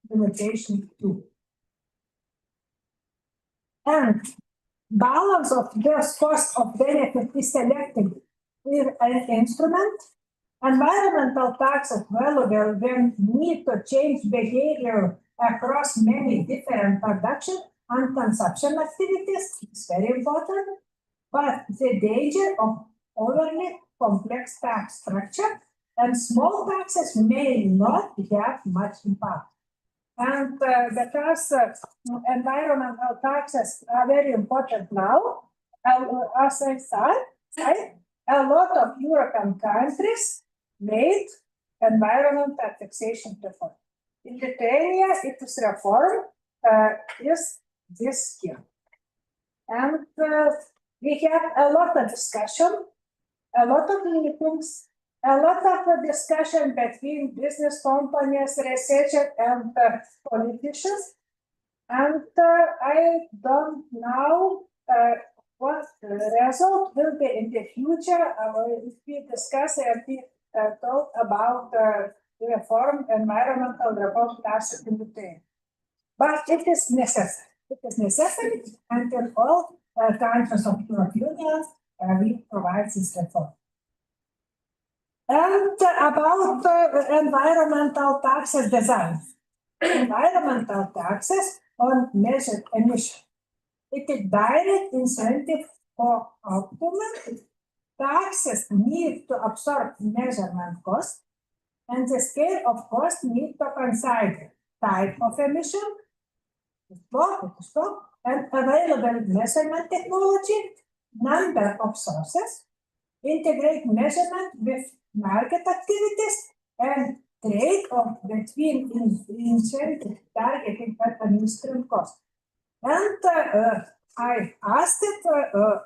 limitation too. And balance of this cost of benefit is selected with an instrument. Environmental taxes valuable when need to change behavior across many different production and consumption activities is very important. But the danger of overly complex tax structure and small taxes may not have much impact. And because environmental taxes are very important now, as I said, a lot of European countries made environmental taxation reform. In Lithuania, it is reform is this year. And we have a lot of discussion, a lot of meetings, a lot of discussion between business companies, researchers, and politicians. And I don't know what the result will be in the future. If we discuss and we talk about reform, environmental reform taxes in Lithuania. But it is necessary. It is necessary until all countries of European Union we provide this reform. And about environmental taxes design. Environmental taxes on measured emission. It is direct incentive for optimum. Taxes need to absorb measurement cost, and the scale of cost need to consider type of emission, and available measurement technology, number of sources, integrate measurement with market activities, and trade-off between incentive targeting and administrative cost. And I asked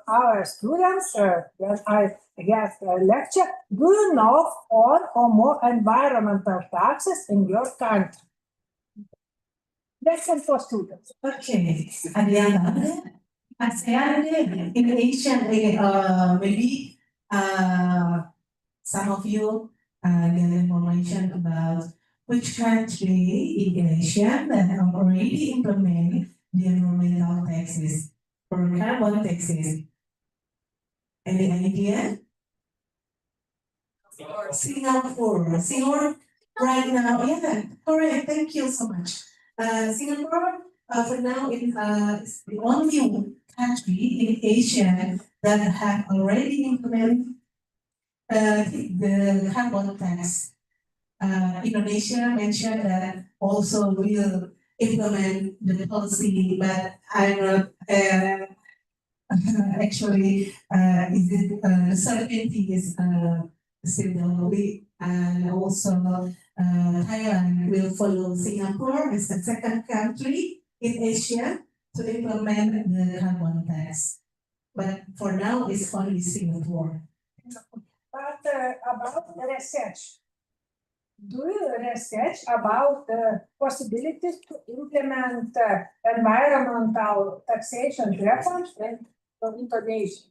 our students when I gave a lecture, do you know one or more environmental taxes in your country? Lesson for students. Okay, Adriana, ASEAN in Asia, maybe some of you get information about which country in Asia that have already implemented the environmental taxes or carbon taxes. Any idea? Singapore. Singapore right now, yeah, correct. Thank you so much. Singapore for now is the only country in Asia that have already implemented the carbon tax. Indonesia mentioned that also will implement the policy, but I'm not actually is it certainty is still the way, and also Thailand will follow Singapore as the second country in Asia to implement the carbon tax. But for now, it's only Singapore. But about the research, do you research about the possibilities to implement environmental taxation reforms in Indonesia?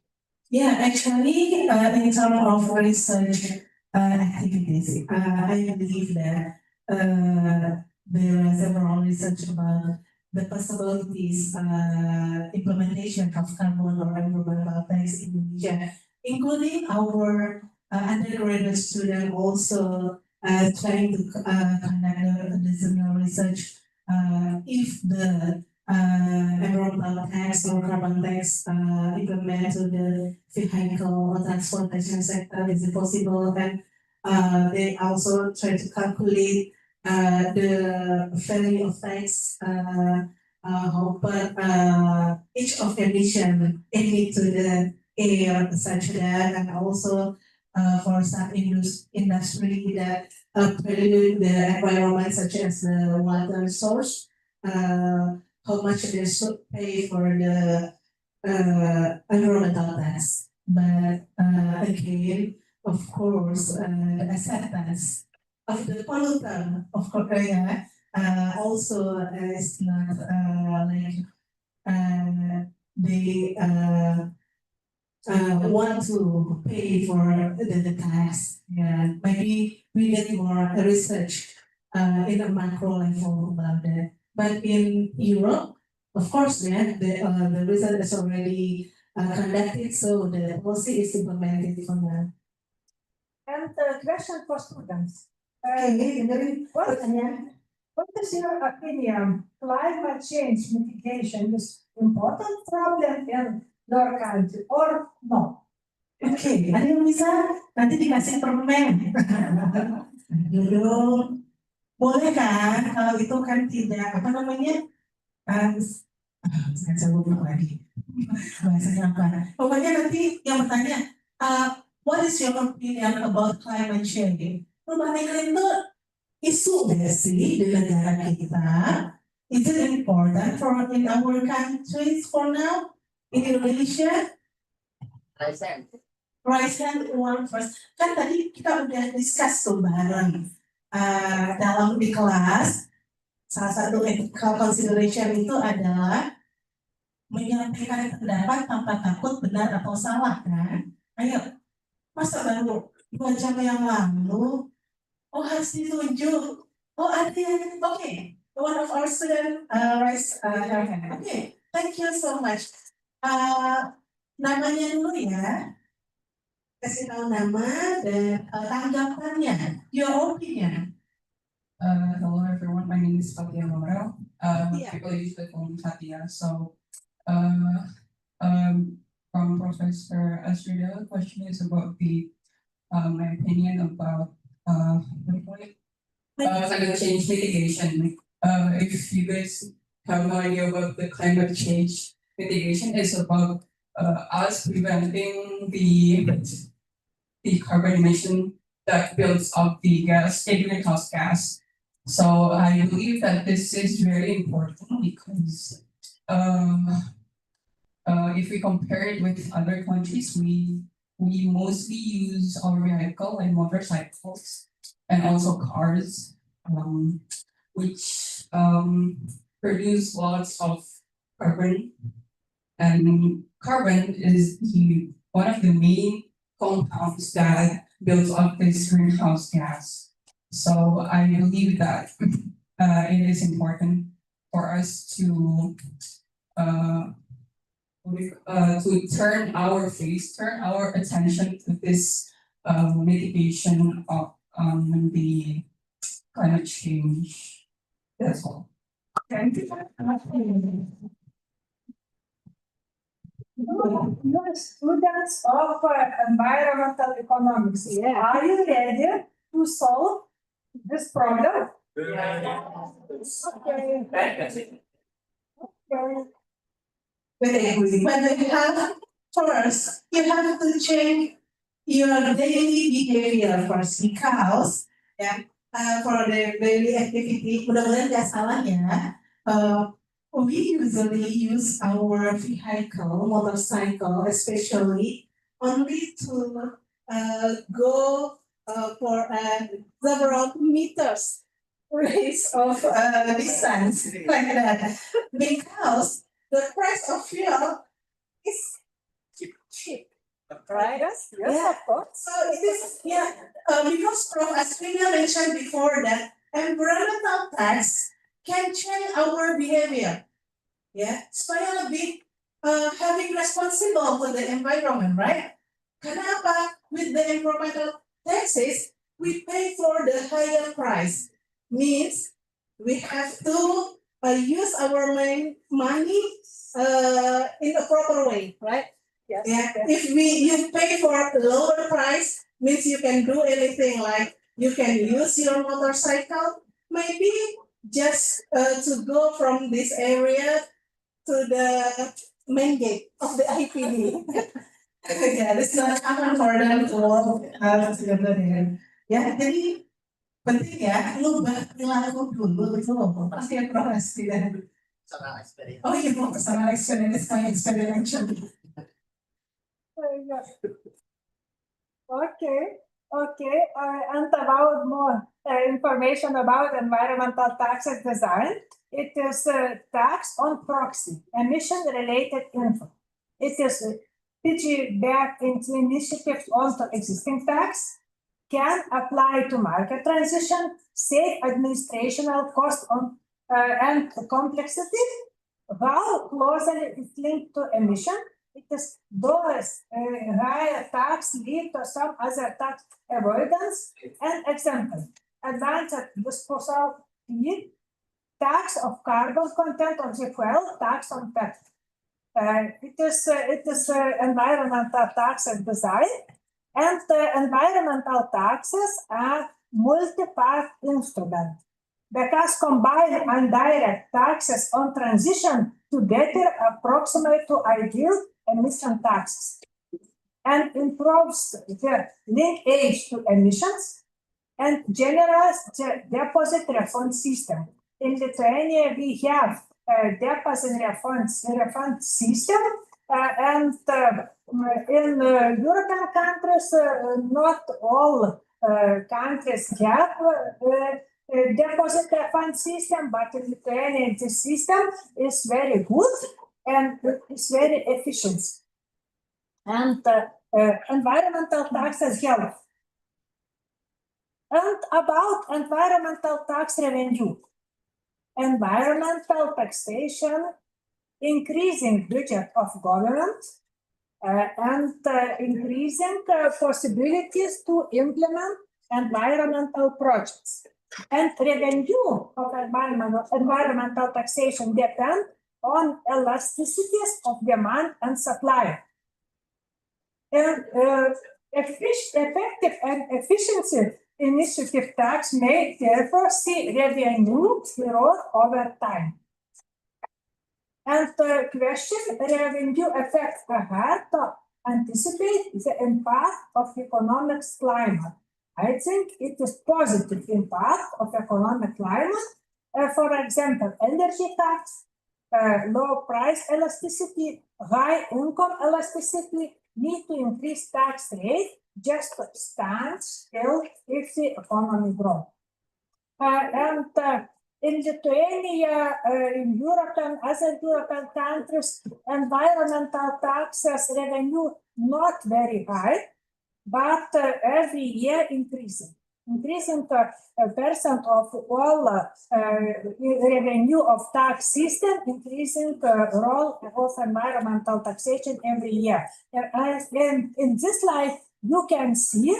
Yeah, actually, in terms of research activities, I believe that there are several research about the possibilities implementation of carbon or environmental tax in Indonesia, including our undergraduate student also trying to conduct additional research if the environmental tax or carbon tax implement to the vehicle or transportation sector, is it possible? And they also try to calculate the value of tax but each of emission emit to the air such that, and also for some industry that pollute the environment such as the water source, how much they should pay for the environmental tax. But again, of course, the acceptance of the polluter of Korea also is not like they want to pay for the tax. Yeah, maybe we get more research in a macro level about that. But in Europe, of course, yeah, the research is already conducted, so the policy is implemented for now. And question for students. Pertanyaan. What is your opinion? Climate change mitigation is important problem in your country or no? Oke, ada yang bisa nanti dikasih permen. Dulu boleh kan kalau itu kan tidak apa namanya saya lupa lagi bahasanya apa. Pokoknya nanti yang bertanya, what is your opinion about climate change? Perubahan iklim itu isu nggak sih di negara kita? Is it important for in our countries for now? In Indonesia? Raise hand one first. Kan tadi kita udah discuss tuh bareng dalam di kelas. Salah satu ethical consideration itu adalah menyampaikan pendapat tanpa takut benar atau salah kan? Ayo, masa baru 2 jam yang lalu, oh harus ditunjuk. Oh ada yang, okay. One of our students raise her hand. Okay, thank you so much. Namanya dulu ya. Kasih tahu nama dan tanggapannya, your opinion. Hello everyone, my name is Fatia Morel. Yeah. People usually call me Fatia. So, from Professor Astrida, the question is about my opinion about what do you call it? Climate change mitigation. If you guys have no idea about the climate change mitigation, it's about us preventing the carbon emission that builds up the greenhouse gas. So I believe that this is very important because if we compare it with other countries, we mostly use our vehicle and motorcycles and also cars, which produce lots of carbon, and carbon is one of the main compounds that builds up this greenhouse gas. So I believe that it is important for us to turn our attention to this mitigation of the climate change. That's all. Thank you. You're students of environmental economics. Yeah. Are you ready to solve this problem? Yeah. Okay. Okay. But you have first, you have to change your daily behavior first because for the daily activity, mudah-mudahan nggak salah ya. We usually use our vehicle, motorcycle, especially only to go for several meters race of distance like that, because the price of fuel is cheap. Right? Yes, Yeah. of course. So it is, because Prof. Astrida mentioned before that environmental tax can change our behavior. Yeah, supaya lebih having responsible for the environment, right? Kenapa? With the environmental taxes, we pay for the higher price. Means we have to use our money in a proper way, right? Yes. Yeah, if you pay for a lower price, means you can do anything, like you can use your motorcycle. Maybe just to go from this area to the main gate of the IPD. Yeah, it's not common for them to walk together there. Ya, jadi penting ya, lu perilaku dulu itu loh, pasti yang progres tidak. Oh iya, personal experience, my experience. Okay, and about more information about environmental taxes design, it is tax on proxy, emission-related info. It is piggyback into initiatives also existing tax, can apply to market transition, save administrational cost on and complexity, while closely it's linked to emission. It is those higher tax lead to some other tax avoidance. And example, advanced disposal fee, tax of carbon content of the fuel, tax on pet. It is environmental tax and design, and environmental taxes are multi-part instrument because combine indirect taxes on transition to better approximate to ideal emission taxes and improves the linkage to emissions and generates the deposit refund system. In Lithuania, we have a deposit refund system, and in European countries, not all countries have deposit refund system, but in Lithuania, this system is very good and it's very efficient. And environmental taxes help. And about environmental tax revenue. Environmental taxation, increasing budget of government, and increasing possibilities to implement environmental projects. And revenue of environmental taxation depend on elasticities of demand and supply. And effective and efficiency initiative tax may therefore see revenue growth over time. And the question, revenue effects are hard to anticipate the impact of economic climate. I think it is positive impact of economic climate. For example, energy tax, low price elasticity, high income elasticity need to increase tax rate just to stand still if the economy grows. And in Lithuania, in European, other European countries, environmental taxes revenue not very high, but every year increasing percent of all revenue of tax system, increasing role of environmental taxation every year. And in this slide, you can see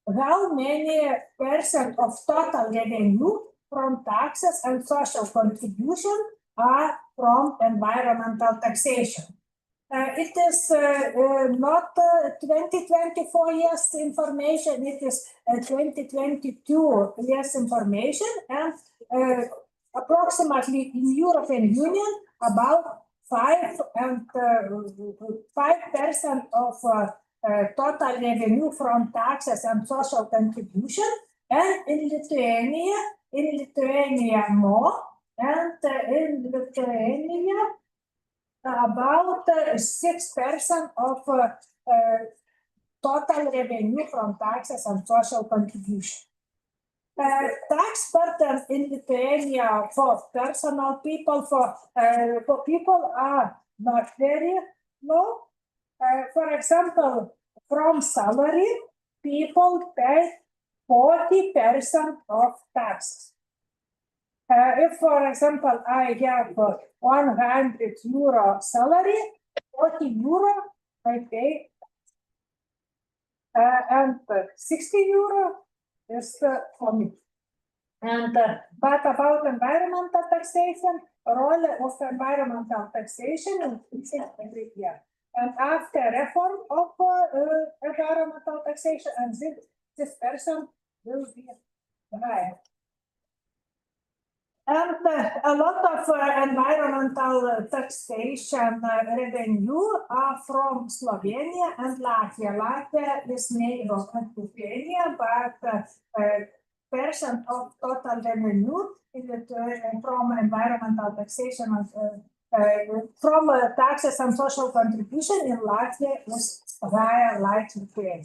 how many percent of total revenue from taxes and social contribution are from environmental taxation. It is not 2024 years information, it is 2022 years information, and approximately in European Union about 5% of total revenue from taxes and social contribution, and in Lithuania more, and in Lithuania about 6% of total revenue from taxes and social contribution. Tax burden in Lithuania for personal people, for people are not very low. For example, from salary, people pay 40% of taxes. If, for example, I have 100 euro salary, 40 euro I pay, and 60 euro is for me. And but about environmental taxation, role of environmental taxation increasing every year. And after reform of environmental taxation, and this person will be higher. And a lot of environmental taxation revenue are from Slovenia and Latvia. Latvia is neighbor of Lithuania, but percent of total revenue from environmental taxation from taxes and social contribution in Latvia is higher like Lithuania.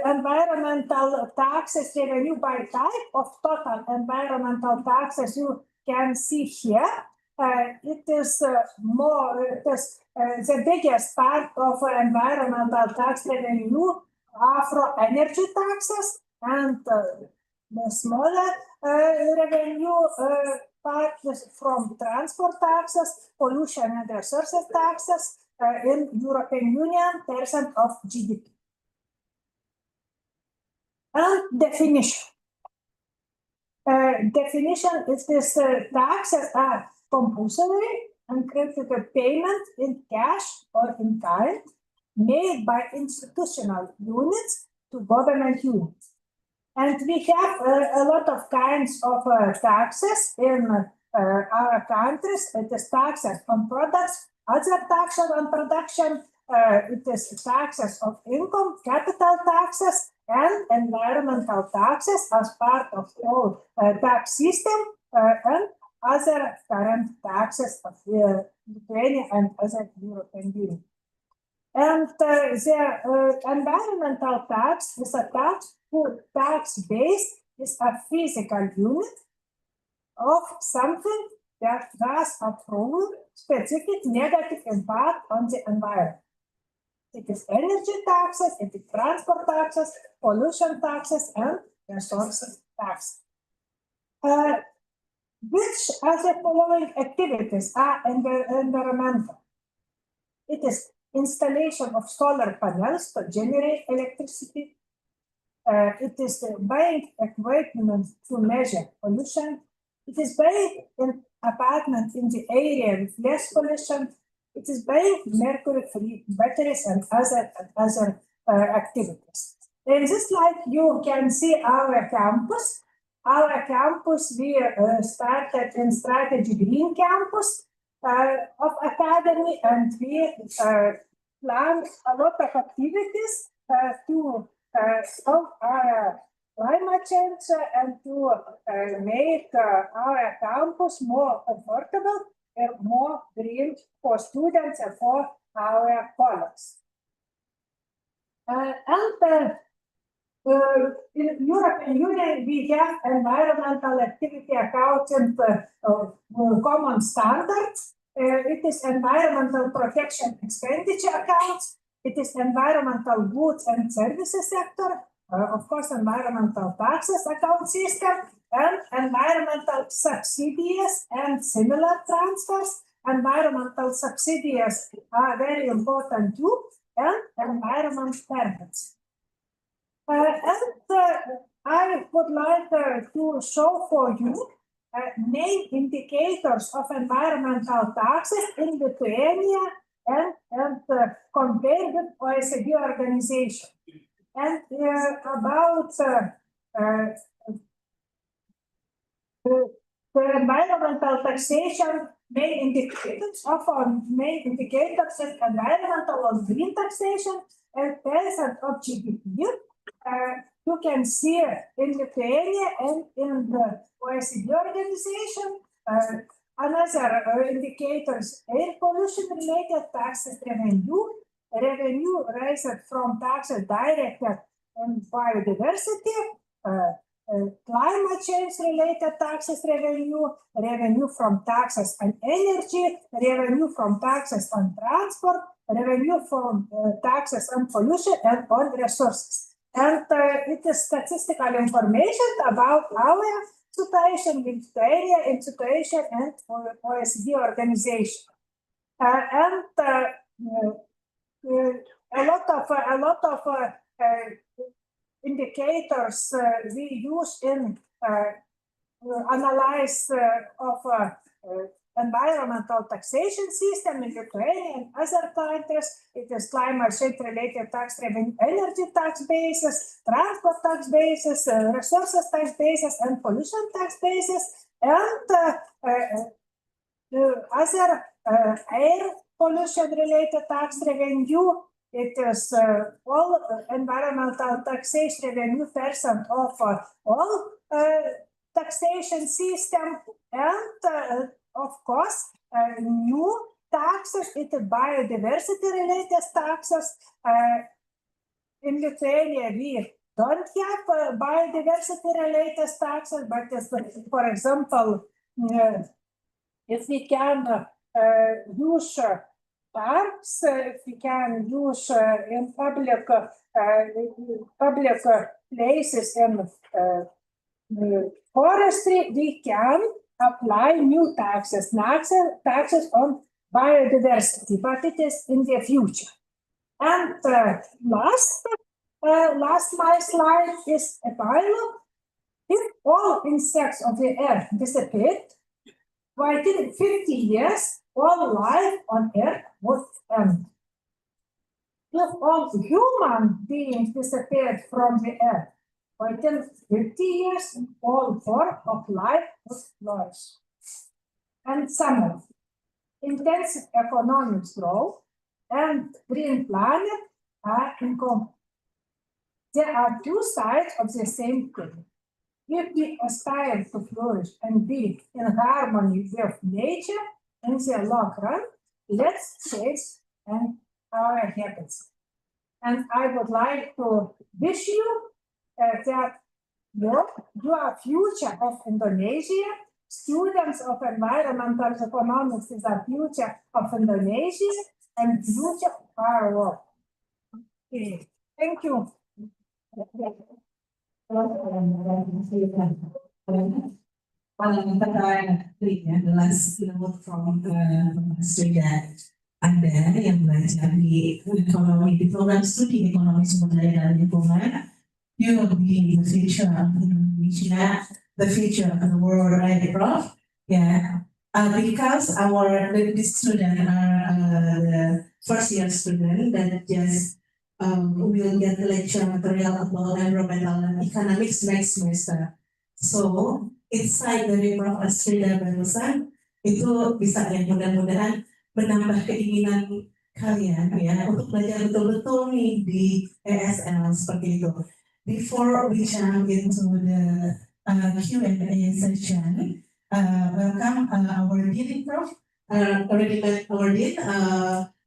Environmental taxes revenue by type of total environmental taxes you can see here. It is the biggest part of environmental tax revenue are from energy taxes, and the smaller revenue part is from transport taxes, pollution and resources taxes, in European Union percent of GDP. And definition. Definition is this taxes are compulsory and critical payment in cash or in kind made by institutional units to government units. And we have a lot of kinds of taxes in our countries. It is taxes on products, other taxes on production, it is taxes of income, capital taxes, and environmental taxes as part of all tax system, and other current taxes of Lithuania and other European Union. And the environmental tax is a tax base is a physical unit of something that has a true specific negative impact on the environment. It is energy taxes, it is transport taxes, pollution taxes, and resources taxes. Which of the following activities are environmental? It is installation of solar panels to generate electricity. It is buying equipment to measure pollution. It is buying an apartment in the area with less pollution. It is buying mercury-free batteries and other activities. In this slide, you can see our campus. Our campus, we started in Strategy Green Campus of Academy, and we planned a lot of activities to solve our climate change and to make our campus more comfortable and more green for students and for our colleagues. In European Union, we have environmental activity accountant common standards. It is environmental protection expenditure accounts. It is environmental goods and services sector. Of course, environmental taxes account system, and environmental subsidies and similar transfers. Environmental subsidies are very important too, and environment permits. I would like to show for you main indicators of environmental taxes in Lithuania and compare with OECD organization. And about the environmental taxation, main indicators is environmental or green taxation and percent of GDP. You can see in Lithuania and in the OECD organization, another indicators, air pollution related taxes revenue raised from taxes directed on biodiversity, climate change related taxes revenue from taxes on energy, revenue from taxes on transport, revenue from taxes on pollution and on resources. And it is statistical information about our situation in Lithuania, in situation and OECD organization. A lot of indicators we use in analyze of environmental taxation system in Lithuania and other countries. It is climate change related tax revenue, energy tax basis, transport tax basis, resources tax basis, and pollution tax basis, and other air pollution related tax revenue. It is all environmental taxation revenue percent of all taxation system, and of course new taxes. It is biodiversity related taxes. In Lithuania we don't have biodiversity related taxes, but for example, if we can use parks, if we can use in public places in forestry, we can apply new taxes on biodiversity, but it is in the future. And last my slide is a pilot. If all insects of the earth disappeared, within 50 years, all life on earth would end. If all human beings disappeared from the earth, within 50 years, all form of life would flourish. And summary: intensive economic growth and green planet are incompatible. There are two sides of the same coin. If we aspire to flourish and be in harmony with nature in the long run, let's change our habits. And I would like to wish you that your future of Indonesia, students of environmental economics is the future of Indonesia and future of our world. Okay, thank you. The last note from Australia. Anda yang belajar di ekonomi di program studi ekonomi sumber daya dan lingkungan, you will be the future of Indonesia, the future of the world, right, Prof? Yeah. Because these students are the first year student that just will get the lecture material about environmental and economics next semester. So insight dari Prof Astrida barusan itu bisa ya mudah-mudahan menambah keinginan kalian ya untuk belajar betul-betul nih di ESL seperti itu. Before we jump into the Q&A session, welcome our Dean Prof, already met our Dean,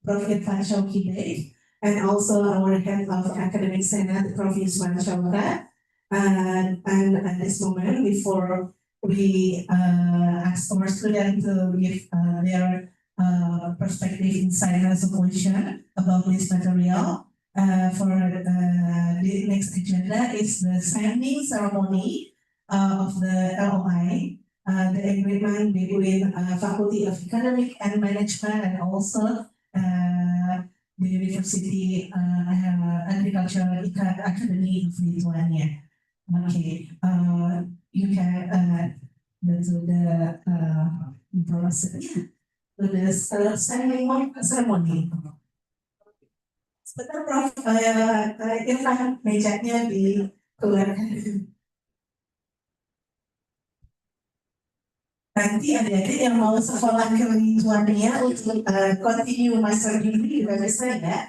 Prof Irfan Shauki Bey, and also our Head of Academic Senate, Prof Yusman Shawara. And at this moment, before we ask our students to give their perspective insight resolution about this material. For the next agenda is the signing ceremony of the LOI, the agreement between Faculty of Economic and Management and also the University Agricultural Academy of Lithuania. Okay, you can go to the process. To the signing ceremony. Sebentar Prof, Irfan mejanya dikeluarkan. Nanti adik-adik yang mau sekolah ke Lithuania untuk continue master degree juga bisa ya.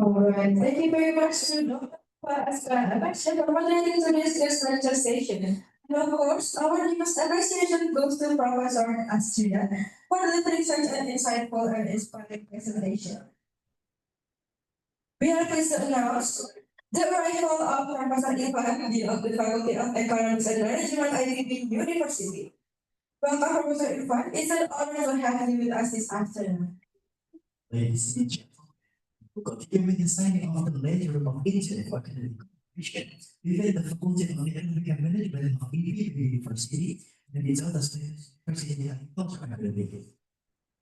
Alright, thank you very much to Dr. Astra for moderating today's lecture session. And of course, our deepest appreciation goes to Professor Astria for the research and insightful and inspiring presentation. We are pleased to announce the arrival of Professor Ivan Dean of the Faculty of Economics and Management, ITB University. Welcome, Professor Ivan. It's an honor to have you with us this afternoon. Ladies and gentlemen, we continue with the signing of the letter of intent for academic cooperation within the Faculty of Economic and Management of ITB University and its other University of Academic.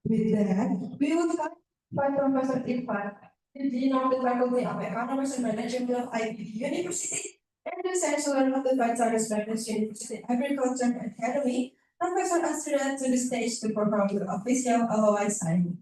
With that, we will start by Professor Ivan, the Dean of the Faculty of Economics and Management of ITB University, and the Chancellor of the Vice President University Agriculture Academy, Professor Astrida, to the stage to perform the official LOI signing.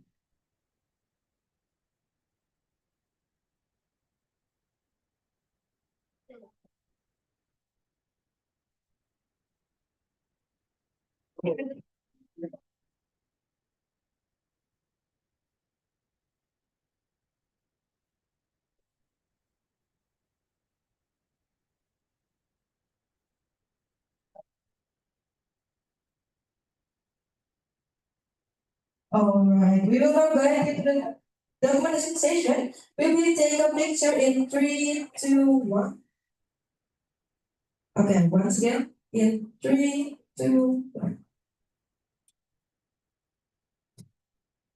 All right, we will now go ahead into the documentation session. We will take a picture in 3, 2, 1. Okay, once again, in 3, 2, 1.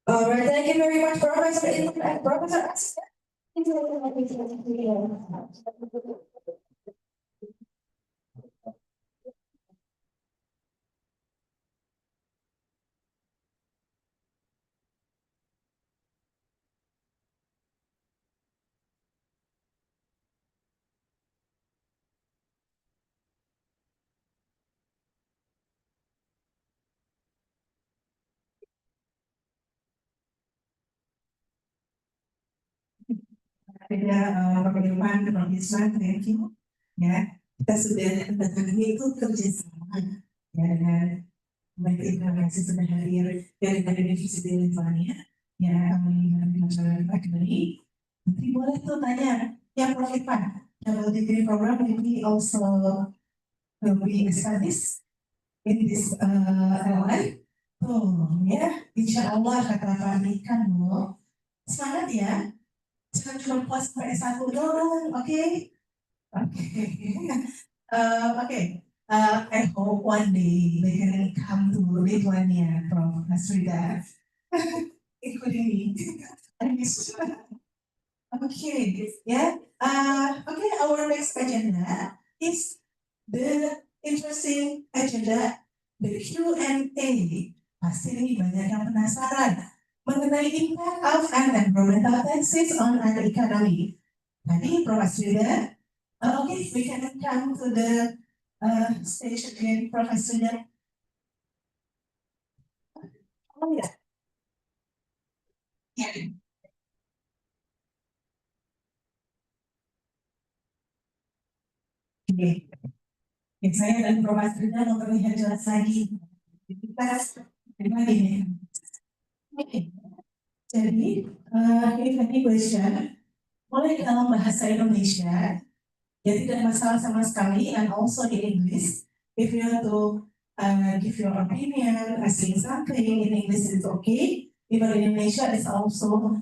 All right, thank you very much, Professor Ivan and Professor Astrida. Bapak Irfan, Bang Isman, thank you. Ya, kita sudah ini itu kerjasama ya dengan baik informasi sudah hadir dari University Lithuania ya kami masyarakat akademi. Nanti boleh tuh tanya yang Prof Irfan, double degree program ini also will be established in this LI. Tuh ya, insya Allah kata Pak Ikan loh, semangat ya. Jangan cuma puas sampai S1 doang, oke? Oke. I hope one day they can come to Lithuania from Astrida, including me. I miss. Okay, yeah. Okay, our next agenda is the interesting agenda, the Q&A. Pasti ini banyak yang penasaran mengenai impact of environmental taxes on our economy. Tadi Prof. Astrida, okay, we can come to the stage again, Prof. Astrida. Oh ya. Ya. Oke. Saya dan Prof. Astrida mau terlihat jelas lagi. Kita lagi nih. Oke. Jadi, if any question, boleh dalam bahasa Indonesia, ya tidak masalah sama sekali, and also in English, if you want to give your opinion, asking something in English is okay, even in Indonesia is also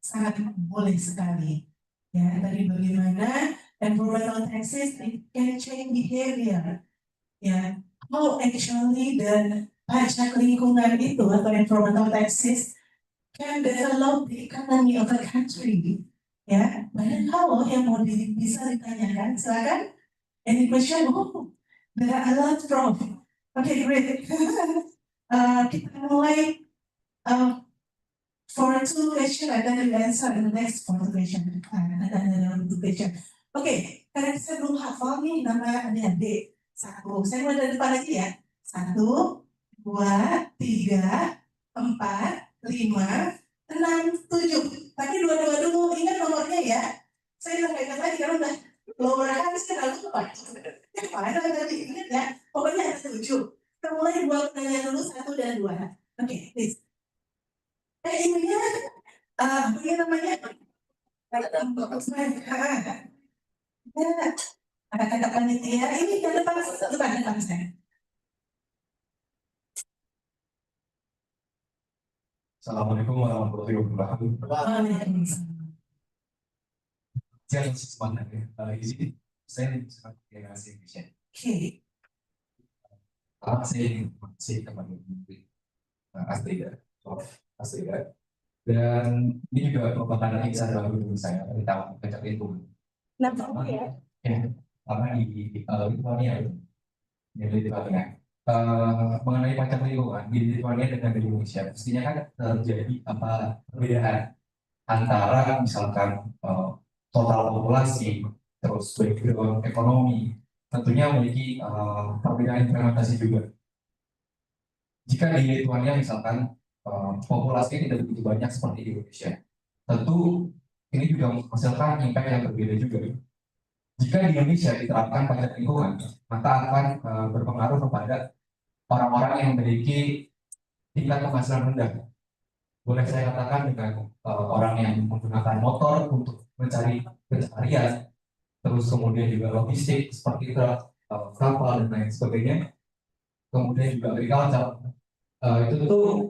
sangat boleh sekali. Ya, dari bagaimana environmental taxes it can change behavior. Ya, how actually the pajak lingkungan itu atau environmental taxes can develop the economy of a country. Ya, banyak hal yang mau bisa ditanyakan. Silakan. Any question? Oh, there are a lot, Prof. Okay, great. Kita mulai for 2 questions and then we answer in the next 4 question. Ada 2 question. Okay, karena saya belum hafal nih nama adik-adik. 1, saya mulai dari depan lagi ya. 1, 2, 3, 4, 5, 6, 7. Tapi dua dulu ingat nomornya ya. Saya udah ingat lagi karena udah lower kan saya lupa. Yang mana tadi ingat ya. Pokoknya ada 7. Kita mulai 2 pertanyaan dulu, 1 dan 2. Oke, please. Ininya apa ya namanya? Ada panitia. Ini ke depan saya. Assalamualaikum warahmatullahi wabarakatuh. Saya sebenarnya izin saya bisa pakai bahasa Indonesia. Okay. Saya ingin masih kepada Menteri Astrida, Astrida, dan ini juga merupakan insight baru bagi saya tentang pajak lingkungan. Nama ya? Ya, karena di Lithuania, di Lithuania, mengenai pajak lingkungan di Lithuania dengan di Indonesia, pastinya kan terjadi perbedaan antara misalkan total populasi, terus background ekonomi, tentunya memiliki perbedaan implementasi juga. Jika di Lithuania misalkan populasinya tidak begitu banyak seperti di Indonesia, tentu ini juga menghasilkan impact yang berbeda juga. Jika di Indonesia diterapkan pajak lingkungan, maka akan berpengaruh kepada orang-orang yang memiliki tingkat penghasilan rendah. Boleh saya katakan dengan orang yang menggunakan motor untuk mencari pencaharian, terus kemudian juga logistik seperti truk, kapal dan lain sebagainya, kemudian juga agriculture,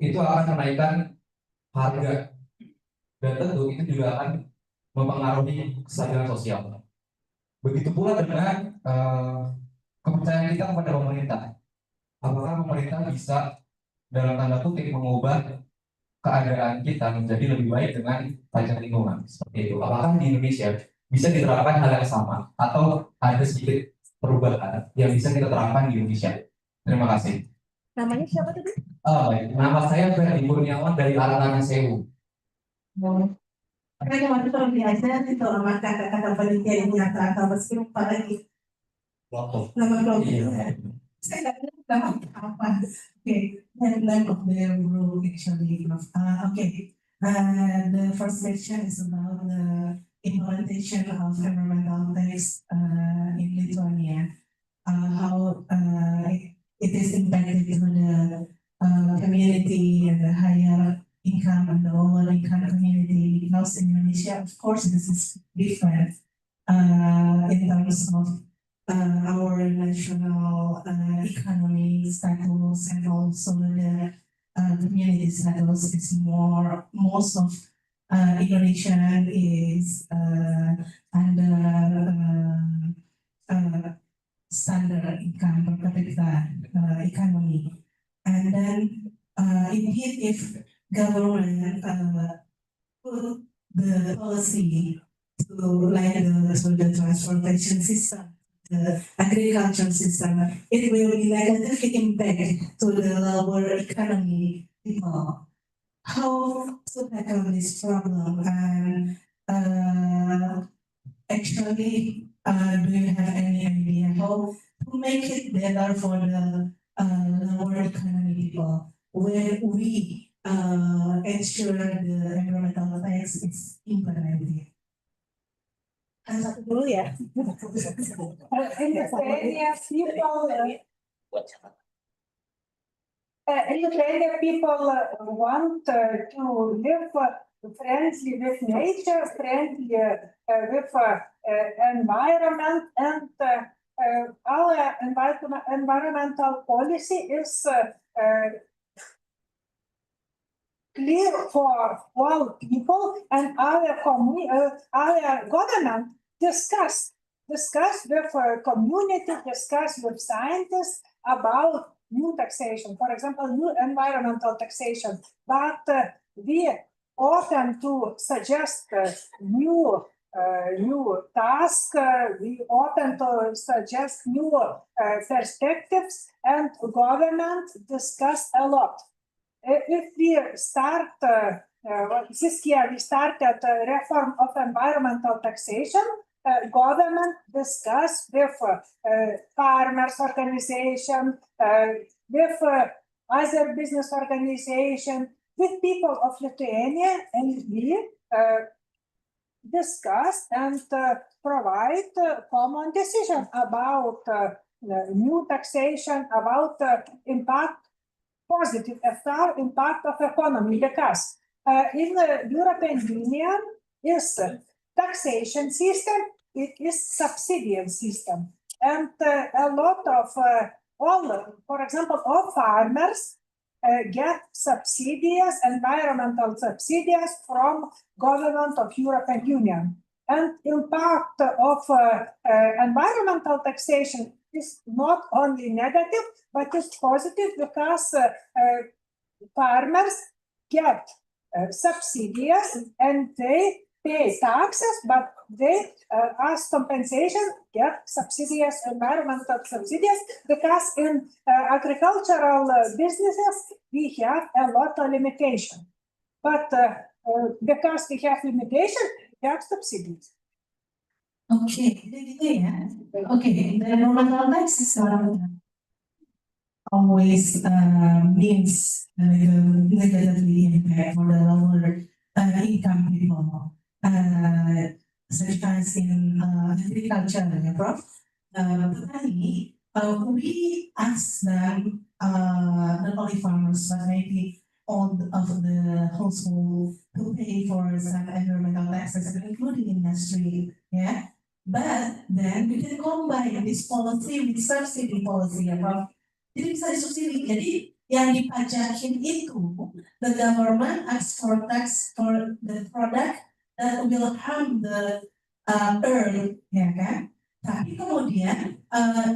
itu akan menaikkan harga dan tentu itu juga akan mempengaruhi kestabilan sosial. Begitu pula dengan kepercayaan kita kepada pemerintah. Apakah pemerintah bisa dalam tanda kutip mengubah keadaan kita menjadi lebih baik dengan pajak lingkungan seperti itu? Apakah di Indonesia bisa diterapkan hal yang sama atau ada sedikit perubahan yang bisa kita terapkan di Indonesia? Terima kasih. Namanya siapa tadi? Baik. Nama saya Ferdi Kurniawan dari Alangan Sewu. Kaya waktu itu biasa itu sama kata-kata panitia yang nyata atau meski lupa lagi nama kelompoknya. Saya nggak tahu apa. Okay, and name of the rule actually. Okay, the first section is about the implementation of environmental tax in Lithuania. How it is impacted to the community and the higher income and the lower income community. Because in Indonesia, of course, this is different in terms of our national economy status and also the community status is more. Most of Indonesian is under standard income per capita economy, and then indeed if government put the policy to like the transportation system, the agriculture system, it will be negatively impact to the lower economy people. How to tackle this problem? And actually, do you have any idea how to make it better for the lower economy people, where we ensure the environmental tax is implemented? Satu dulu ya. In Lithuania, people want to live friendly with nature, friendly with environment, and our environmental policy is clear for all people, and our government discuss with community, discuss with scientists about new taxation, for example, new environmental taxation. But we often to suggest new task. We often to suggest new perspectives, and government discuss a lot. If we start this year, we started reform of environmental taxation. Government discuss with farmers organization, with other business organization, with people of Lithuania, and we discuss and provide common decision about new taxation, about impact, positive impact of economy, because in the European Union is taxation system, it is subsidy system, and a lot of for example, all farmers get subsidies, environmental subsidies from government of European Union, and impact of environmental taxation is not only negative, but it's positive because farmers get subsidies and they pay taxes, but they, as compensation, get subsidies, environmental subsidies, because in agricultural businesses, we have a lot of limitation. But because we have limitation, we have subsidies. Okay, gitu ya. Okay, the environmental tax is always means negatively impact for the lower income people, such as in agriculture, ya, Prof. Petani, we ask them, not only farmers, but maybe all of the household to pay for some environmental taxes, including industry, yeah. But then we can combine this policy with subsidy policy, ya, Prof. Jadi bisa disubsidi. Jadi yang dipajakin itu, the government asks for tax for the product that will harm the earth, ya kan? Tapi kemudian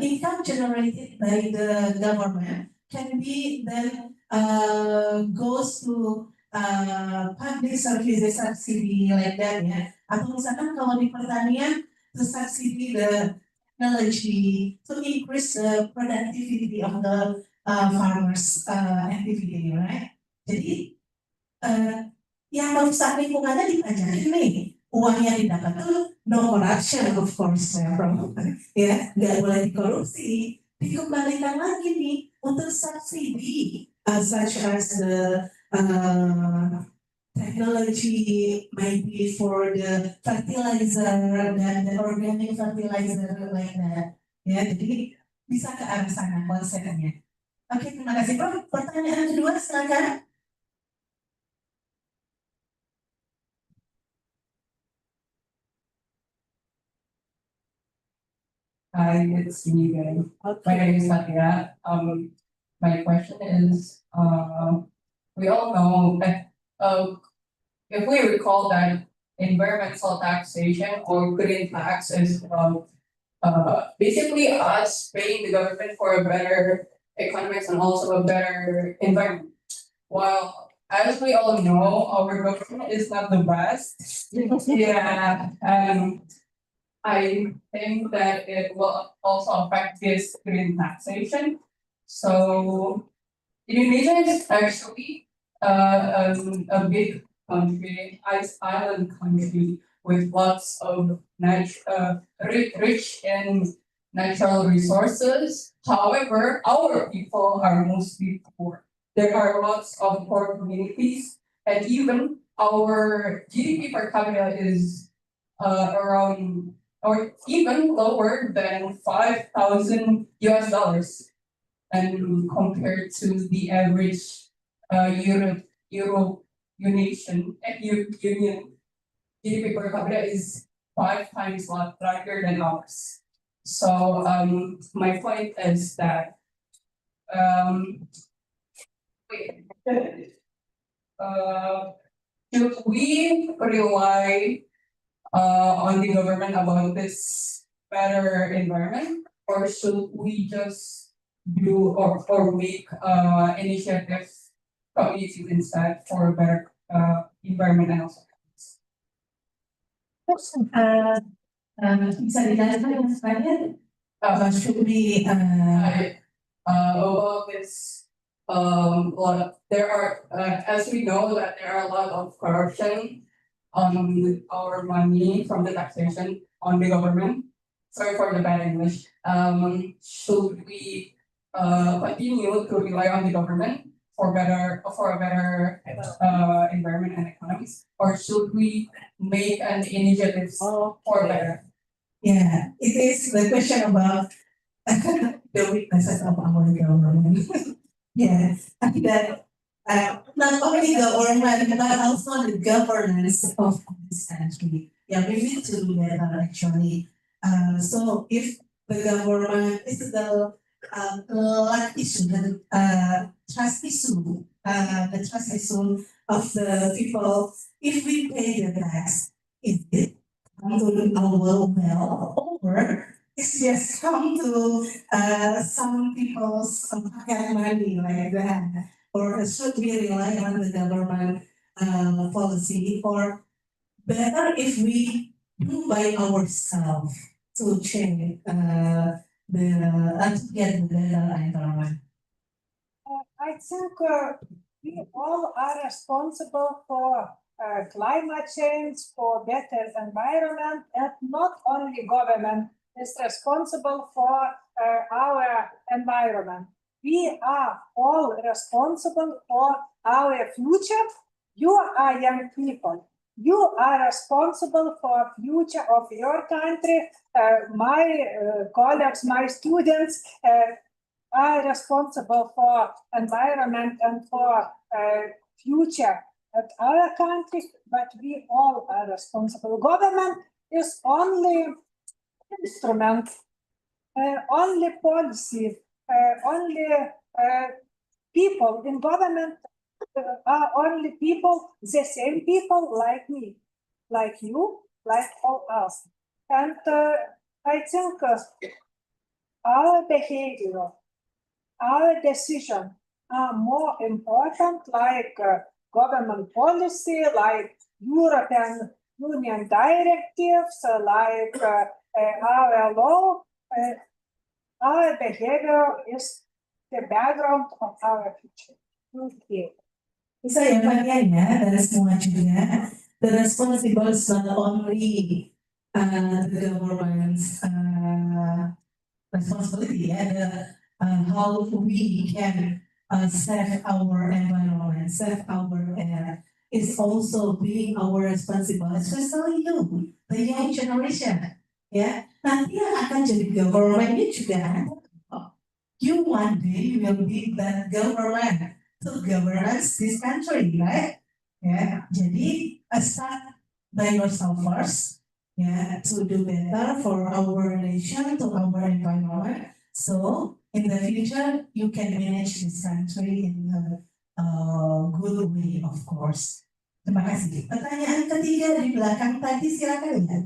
income generated by the government can be then goes to public services subsidy like that, ya. Atau misalkan kalau di pertanian, to subsidy the technology to increase the productivity of the farmers activity, right? Jadi yang merusak lingkungannya dipajakin nih, uangnya didapat tuh no corruption of course, ya, nggak boleh dikorupsi, dikembalikan lagi nih untuk subsidi such as the technology might be for the fertilizer dan the organic fertilizer like that. Ya, jadi bisa ke arah sana konsepnya. Oke, terima kasih Prof. Pertanyaan kedua silakan. Hi, it's me again. My name is Satya. My question is, we all know that if we recall that environmental taxation or green tax is basically us paying the government for a better economics and also a better environment. While as we all know, our government is not the best. Yeah, I think that it will also affect this green taxation. So Indonesia is actually a big country, island country with lots of rich in natural resources. However, our people are mostly poor. There are lots of poor communities, and even our GDP per capita is around or even lower than $5,000 US, and compared to the average Union GDP per capita is 5 times larger than ours. So my point is that should we rely on the government about this better environment, or should we just do or make initiatives communities instead for a better environment and also Bisa dijelaskan sekalian? Should we about this there are as we know that there are a lot of corruption on our money from the taxation on the government. Sorry for the bad English. Should we continue to rely on the government for a better environment and economics, or should we make an initiative for better? Yeah, it is the question about the weaknesses of our government. Yes, that not only government but also the governance of this country. Yeah, we need to do better actually. So if the government is the issue, the trust issue of the people, if we pay the tax, is it come to our well, or it's just come to some people's pocket money like that, or should we rely on the government policy, or better if we do by ourselves to change to get the better environment. I think we all are responsible for climate change, for better environment, and not only government is responsible for our environment. We are all responsible for our future. You are young people. You are responsible for future of your country. My colleagues, my students are responsible for environment and for future at our country, but we all are responsible. Government is only instrument, only policy, only people in government are only people, the same people like me, like you, like all us. And I think our behavior, our decision are more important, like government policy, like European Union directives, like our law. Our behavior is the background of our future. Okay. Bisa ya bagian ya dari semua juga. The responsible is not only the government's responsibility, how we can save our environment, save our air, is also being our responsible, especially you, the young generation. Ya, nanti yang akan jadi government-nya juga you one day will be that government to govern us this country, right? Ya, jadi start by yourself first, ya, to do better for our nation, to our environment. So in the future you can manage this country in a good way, of course. Terima kasih. Pertanyaan ketiga di belakang tadi, silakan ya.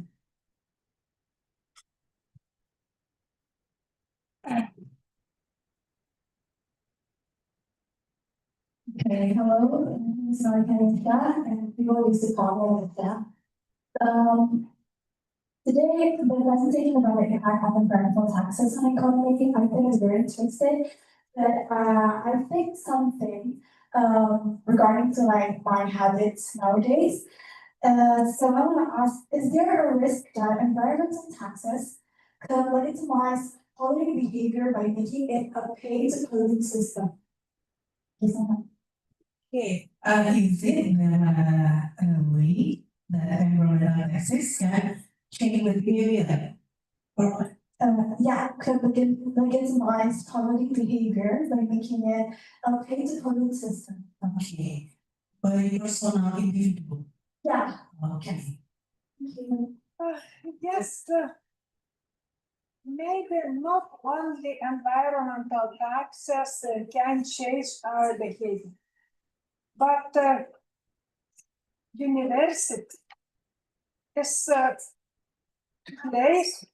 Okay, hello, my name is Marika Nisha, and people used to call me Nisha. Today, the presentation about the impact of environmental taxes on economy, I think is very interesting. But I think something regarding to like my habits nowadays. So I want to ask, is there a risk that environmental taxes could legitimize polluting behavior by making it a pay-to-pollute system? Yes, Okay, is it a way that environmental taxes can change the behavior? Or yeah, could legitimize polluting behavior by making it a pay-to-pollute system. okay, by personal individual. Yeah. Okay. Yes, maybe not only environmental taxes can change our behavior, but university is a place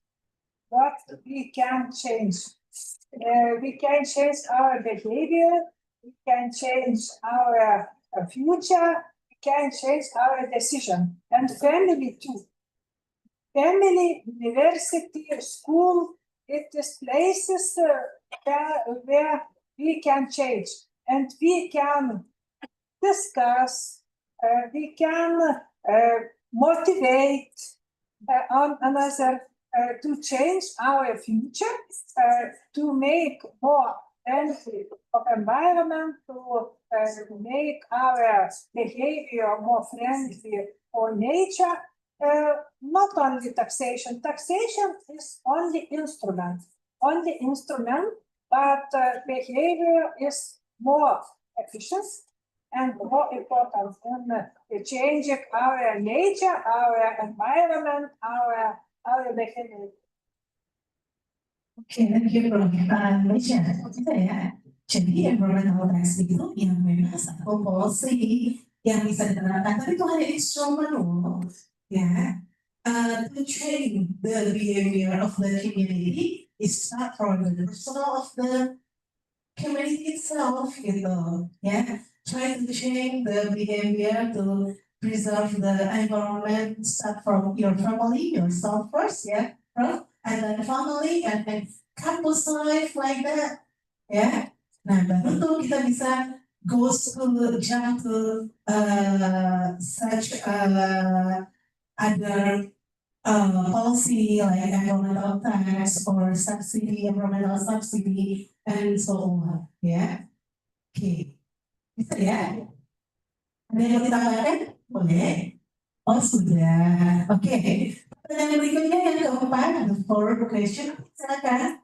what we can change. We can change our behavior, we can change our future, we can change our decision, and family too. Family, university, school, it is places where we can change, and we can discuss, we can motivate on another to change our future, to make more friendly of environment, to make our behavior more friendly for nature. Not only taxation. Taxation is only instrument, but behavior is more efficient and more important in changing our nature, our environment, our behavior. Okay, thank you, Prof. Malaysia, kita ya. Jadi environmental tax itu yang memang satu policy yang bisa diterapkan, tapi itu hanya instrumen loh, ya. to change the behavior of the community, it start from the personal of the community itself, gitu, ya. Try to change the behavior to preserve the environment, start from your family, yourself first, ya, bro, and then family, and then campus life like that, ya. Nah, baru tuh kita bisa jump to such other policy like environmental tax or subsidy, environmental subsidy, and so on. Ya, oke, bisa ya? Ada yang mau ditambahkan? Boleh? Oh sudah, oke. Pertanyaan berikutnya yang keempat, the fourth question, silakan.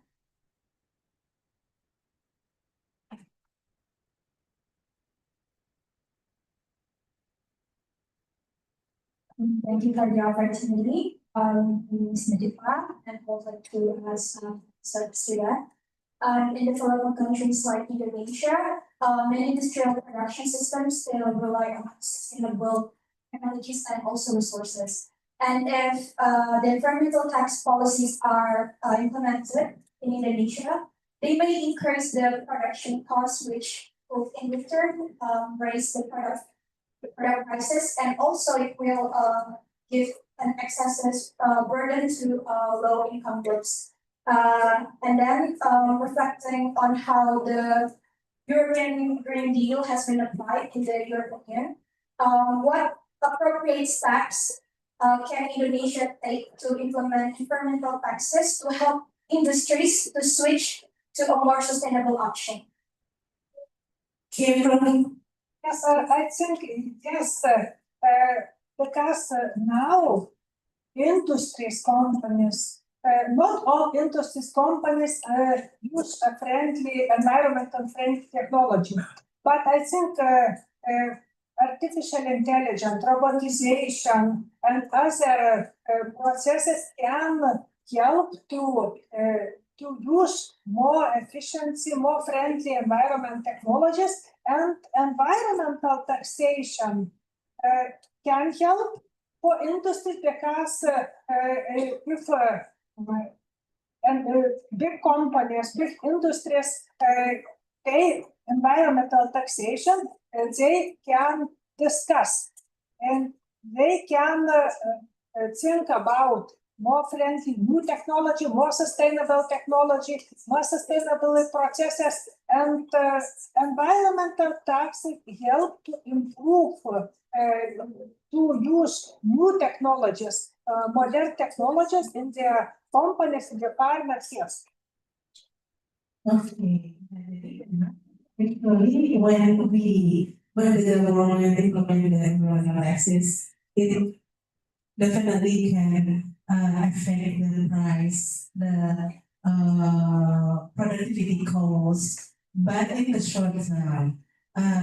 Thank you for the opportunity. My name is Nadifa, and I would like to ask student. In developing countries like Indonesia, many industrial production systems still rely on sustainable technologies and also resources. And if the environmental tax policies are implemented in Indonesia, they may increase the production costs, which will in return raise the product prices, and also it will give an excessive burden to low income groups. And then reflecting on how the European Green Deal has been applied in the European Union, what appropriate steps can Indonesia take to implement environmental taxes to help industries to switch to a more sustainable option? Kimberly? Yes, I think, yes, because now industries companies, not all industries companies use a friendly, environmental friendly technology. But I think artificial intelligence, robotization, and other processes can help to use more efficiency, more friendly environment technologies, and environmental taxation can help for industry because if big companies, big industries pay environmental taxation, they can discuss and they can think about more friendly new technology, more sustainable technology, more sustainable processes, and environmental taxes help to improve, to use new technologies, modern technologies in their companies, in their partners. Yes. Okay. Actually, when the government implement the environmental taxes, it definitely can affect the price, the productivity cost, but in the short term,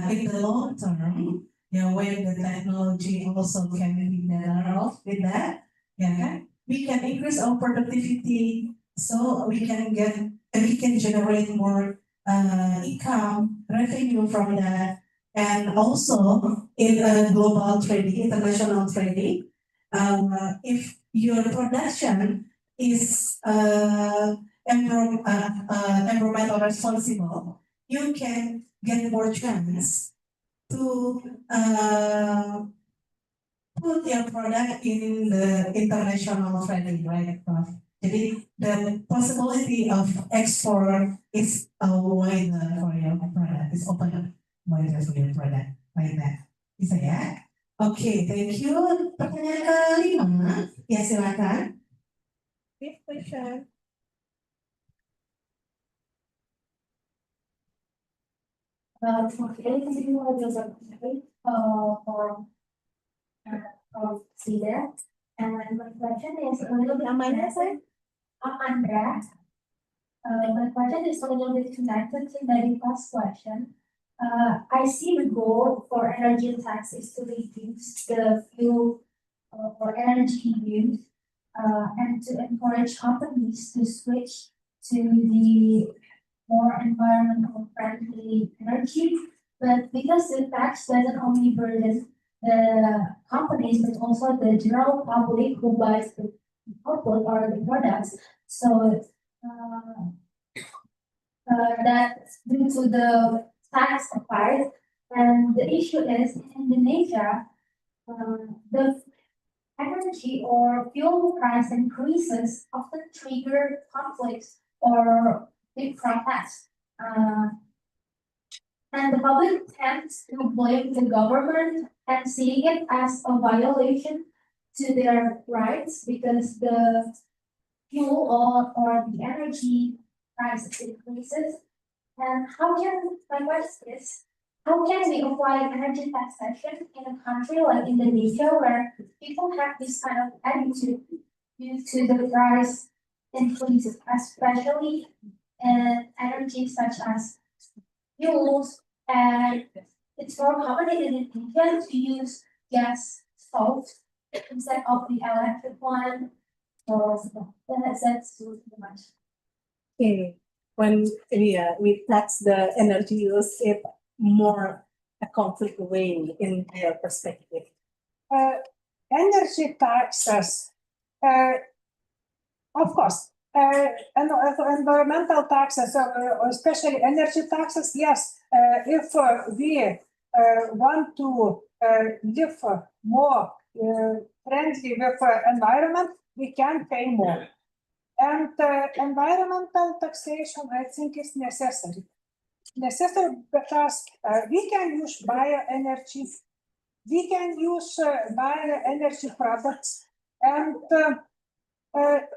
in the long term, yeah, when the technology also can be better off with that, yeah, we can increase our productivity, so we can generate more income, revenue from that, and also in global trading, international trading. If your production is environmental responsible, you can get more chance to put your product in the international trading, right? Jadi the possibility of export is wider for your product, is open wider for your product, like that. Bisa ya? Oke, thank you. Pertanyaan kelima, ya silakan. Fifth question. For Sida, and my question is a little bit connected. Andrea. My question is a little bit connected to the past question. I see the goal for energy tax is to reduce the fuel for energy use and to encourage companies to switch to the more environmental friendly energy. But because the tax doesn't only burden the companies, but also the general public who buys the output or the products. So that's due to the tax applied. And the issue is in Indonesia, the energy or fuel price increases often trigger conflicts or big protests. And the public tends to blame the government and seeing it as a violation to their rights because the fuel or the energy price increases. And my question is, how can we apply energy taxation in a country like Indonesia where people have this kind of attitude due to the price increases, especially in energy such as fuels, and it's more common in Indonesia to use gas stove instead of the electric one. So that's too much. Okay, when we tax the energy use, it more a conflict way in their perspective. Energy taxes, of course, and environmental taxes, especially energy taxes, yes, if we want to live more friendly with environment, we can pay more. And environmental taxation, I think, is necessary. Necessary because we can use bioenergy, we can use bioenergy products, and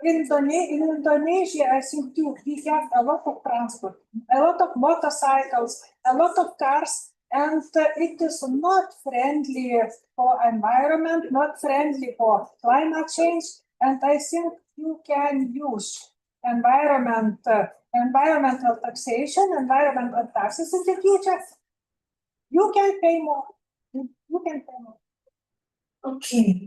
in Indonesia, I think too, we have a lot of transport, a lot of motorcycles, a lot of cars, and it is not friendly for environment, not friendly for climate change, and I think you can use environmental taxation, environmental taxes in the future. You can pay more. You can pay more. Oke,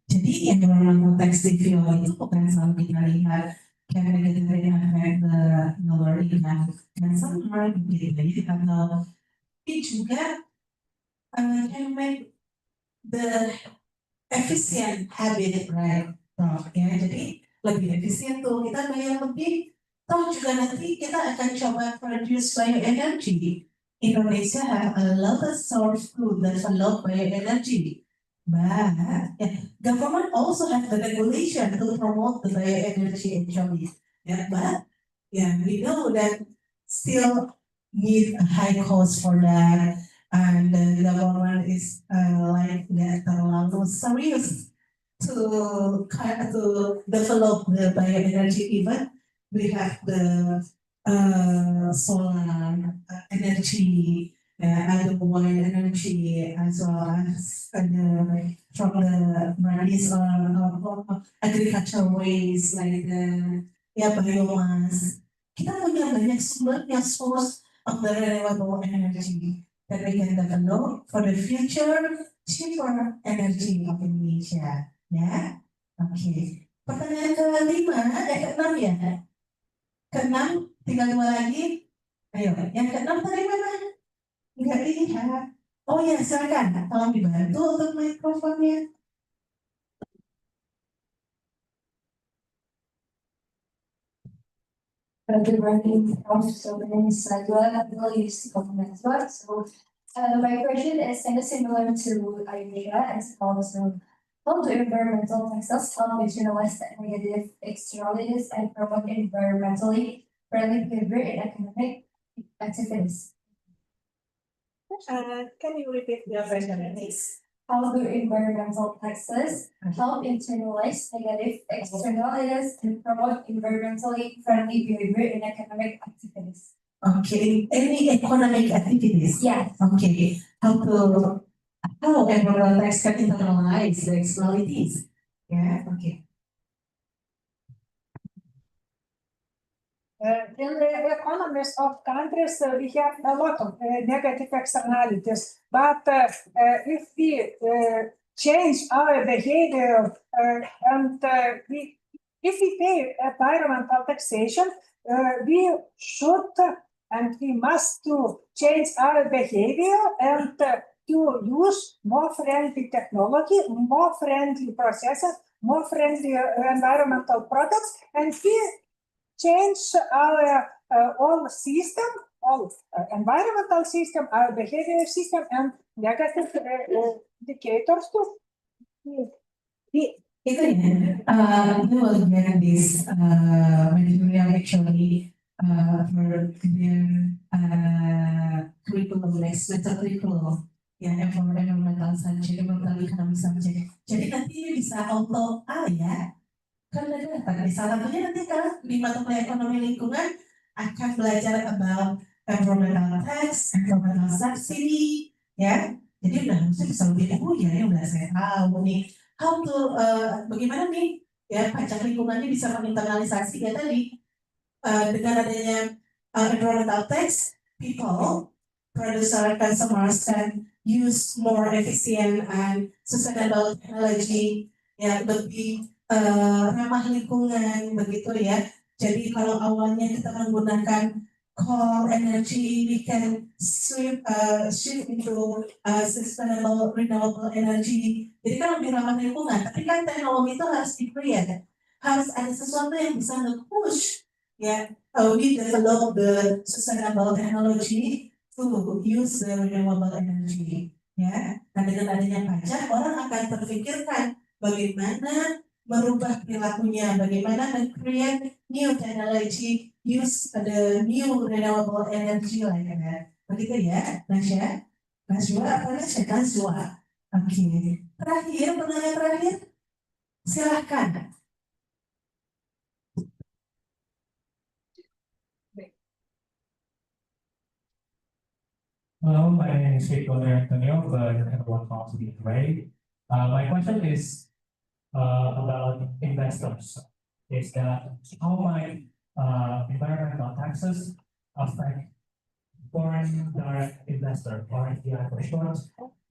jadi environmental tax review itu bukan selalu kita lihat can negatively affect the lower income consumer gitu ya, atau tapi juga can make the efficient habit, right? Ya, jadi lebih efisien tuh kita bayar lebih, toh juga nanti kita akan coba produce bioenergy. Indonesia have a lot of source food that allow bioenergy, but government also have the regulation to promote the bioenergy actually. Yeah, but we know that still need a high cost for that, and the government is like that terlalu serious to develop the bioenergy. Even we have the solar energy, other wind energy, as well as from the varieties or agricultural waste like the biomass. Kita punya banyak sumbernya, source of the renewable energy that we can develop for the future cheaper energy of Indonesia. Ya, oke. Pertanyaan kelima, keenam ya. Keenam, tinggal 2 lagi. Ayo, yang keenam tadi mana? Enggak dilihat. Oh ya, silakan. Tolong dibantu untuk mikrofonnya. Good morning, so my name is Sajwa, I use as well. So my question is kind of similar to Ayurveda as also how do environmental taxes help internalize the negative externalities and promote environmentally friendly behavior in economic activities? Can you repeat your question, please? How do environmental taxes help internalize negative externalities and promote environmentally friendly behavior in economic activities? Okay, any economic activities? Yes. Okay, how environmental tax can internalize the externalities? Yeah, okay. In the economies of countries, we have a lot of negative externalities. But if we change our behavior and if we pay environmental taxation, we should and we must to change our behavior and to use more friendly technology, more friendly processes, more friendly environmental products, and we change our all system, all environmental system, our behavior system, and negative indicators too. Itu ya, you will get this material actually for their curriculum next semester curriculum ya environmental subject, environmental economic subject. Jadi nanti bisa auto ya, kan ada tadi salah satunya nanti kan di mata kuliah ekonomi lingkungan akan belajar about environmental tax, environmental subsidy ya. Jadi udah mesti bisa lebih ya udah saya tahu nih. How to bagaimana nih ya pajak lingkungannya bisa menginternalisasi ya tadi dengan adanya environmental tax, people, producer, consumers can use more efficient and sustainable technology ya lebih ramah lingkungan begitu ya. Jadi kalau awalnya kita menggunakan coal energy, we can shift into sustainable renewable energy. Jadi kan lebih ramah lingkungan, tapi kan teknologi itu harus di-create, harus ada sesuatu yang bisa nge-push ya. We develop the sustainable technology to use the renewable energy ya. Nah dengan adanya pajak orang akan terpikirkan bagaimana merubah perilakunya, bagaimana create new technology, use the new renewable energy like that. Begitu ya, Nasya? Nasya apa Nasya? Nasya. Oke. Terakhir, pertanyaan terakhir. Silahkan. Hello, my name is Victor Antonio, but everyone calls me Ray. My question is about investors. Is that how might environmental taxes affect foreign direct investor, foreign FDI for short,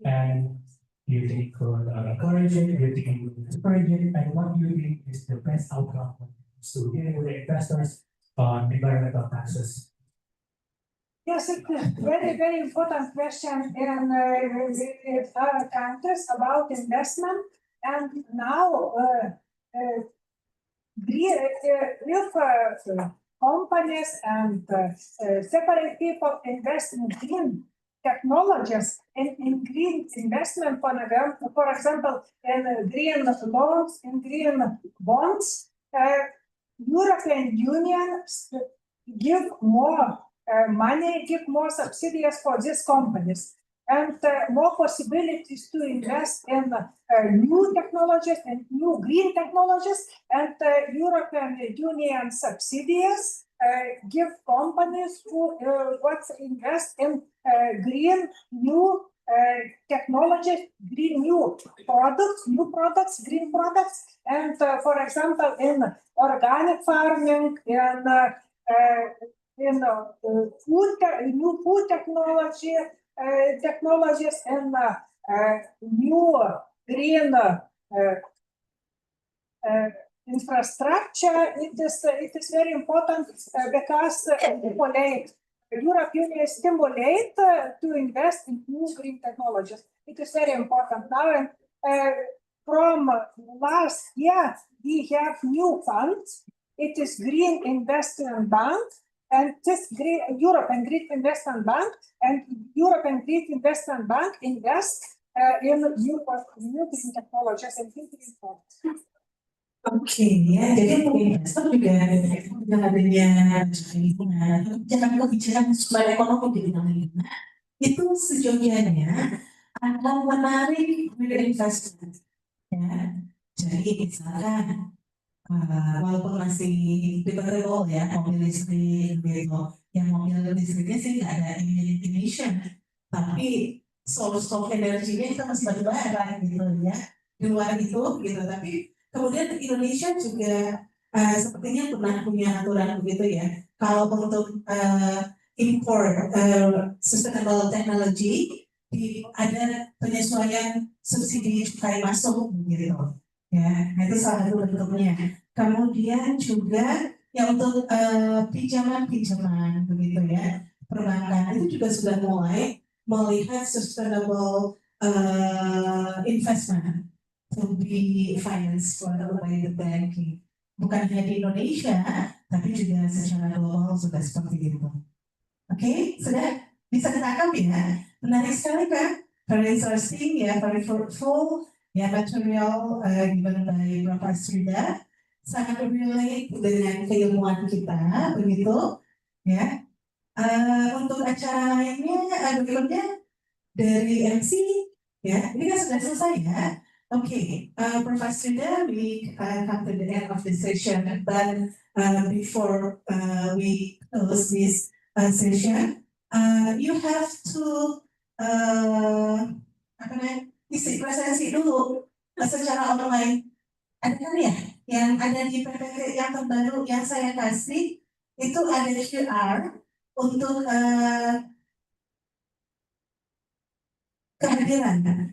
and do you think could encourage it, do you think it would discourage it, and what do you think is the best outcome to dealing with investors on environmental taxes? Yes, it's a very, very important question in our countries about investment. And now, if companies and separate people invest in green technologies, in green investment, for example, in green loans, in green bonds, European Union give more money, give more subsidies for these companies, and more possibilities to invest in new technologies and new green technologies, and European Union subsidies give companies who want to invest in green new technologies, green new products, green products, and for example, in organic farming, in new food technology, technologies, and new green infrastructure. It is very important because Europe Union stimulate to invest in new green technologies. It is very important now, and from last year we have new funds. It is Green Investment Bank, and this European Green Investment Bank and European Green Investment Bank invest in new green technologies and green products. Oke ya, jadi investor juga dengan adanya lingkungan, kebijakan sumber ekonomi di bidang lingkungan itu sejujurnya akan menarik investment ya. Jadi misalkan walaupun masih debatable ya mobil listrik gitu, yang mobil listriknya sih nggak ada emission, tapi source of energinya kita masih batu bara gitu ya di luar itu gitu. Tapi kemudian Indonesia juga sepertinya pernah punya aturan begitu ya. Kalau untuk import sustainable technology ada penyesuaian subsidi cukai masuk gitu ya. Itu salah satu bentuknya. Kemudian juga yang untuk pinjaman begitu ya, perbankan itu juga sudah mulai melihat sustainable investment to be financed by the banking. Bukan hanya di Indonesia, tapi juga secara global sudah seperti itu. Oke, sudah bisa ditangkap ya? Menarik sekali kan? Very interesting ya, very fruitful ya, material given by Bapak Asrida, sangat relate dengan keilmuan kita, begitu ya. Untuk acara lainnya, berikutnya dari MC ya, ini kan sudah selesai ya. Okay, Professor Rida, we come to the end of the session, but before we close this session, you have to isi presensi dulu secara online. Ada kan ya, yang ada di PPT yang terbaru yang saya kasih itu ada QR untuk kehadiran.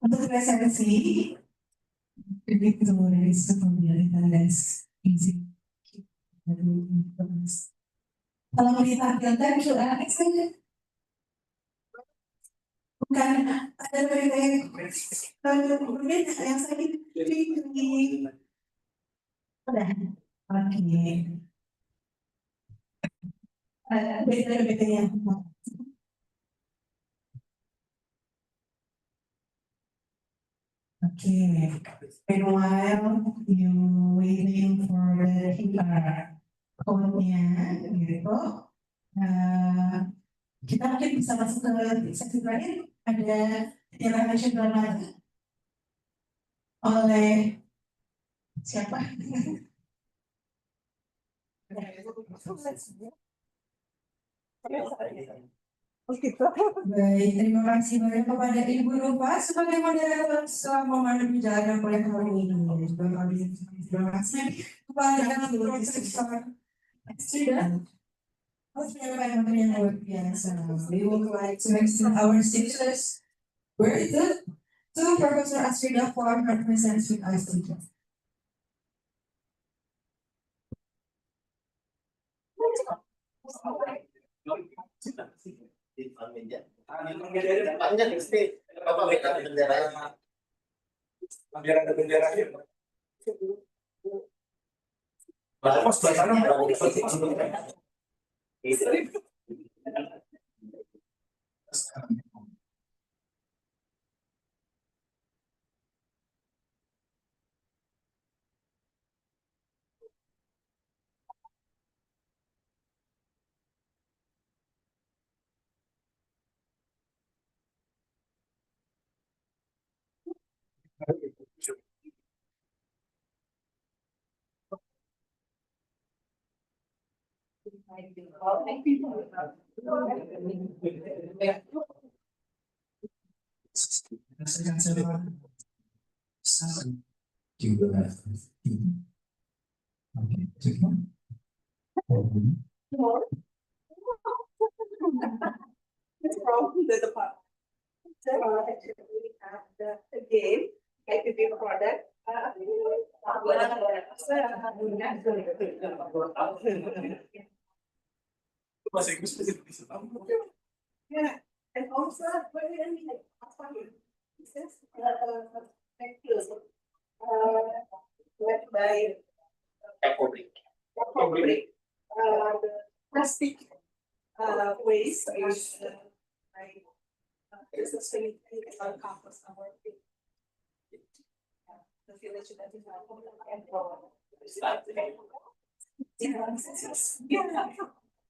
Untuk presensi, begitu dari kemudian guys, easy. Kalau mau ditampilkan QR saja, bukan ada berbeda yang saya pilih. Udah, oke. Beda yang Okay, meanwhile you waiting for the QR code-nya gitu. Kita mungkin bisa masuk ke sesi terakhir. Ada penjelasan nasional oleh siapa? Baik, terima kasih banyak kepada Ibu Rupa sebagai moderator selama malam menjalankan proyek hari ini. Terima kasih kepada Profesor Asrida. Harus menyampaikan materi yang luar biasa. We would like to extend our sincerest gratitude to Professor Asrida for her presence with us today. It's from the department. Actually, we have the game, IPP product. Yeah, and also when we this is led by plastic waste is this is going to compost our the village that is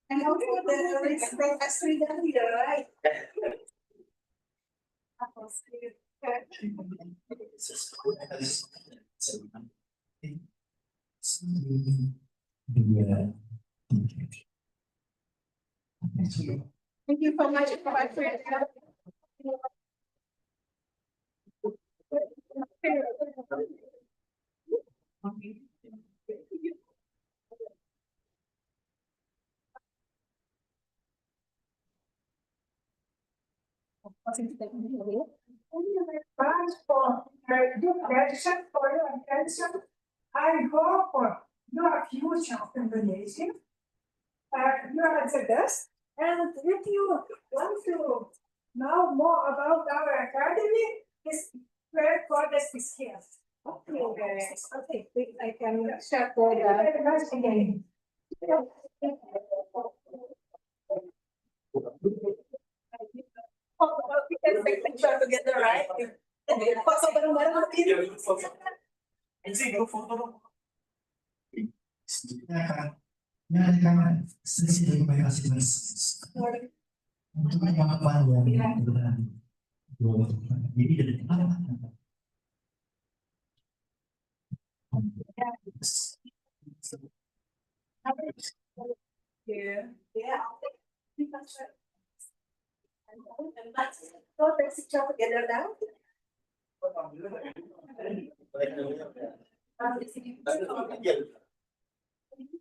and also the professor down here, right? Thank you so much for my friend. Thank you very much for your good question, for your attention. I hope you are huge of Indonesia. You are the best. And if you want to know more about our academy, this where Goddess is here. Okay, I can shut that again. We can take picture together, right? Foto bareng-bareng begini. Mengadakan sesi komunikasi untuk apa yang berani. Jadi dari apa? Yeah. Let's go take picture together now. Iya.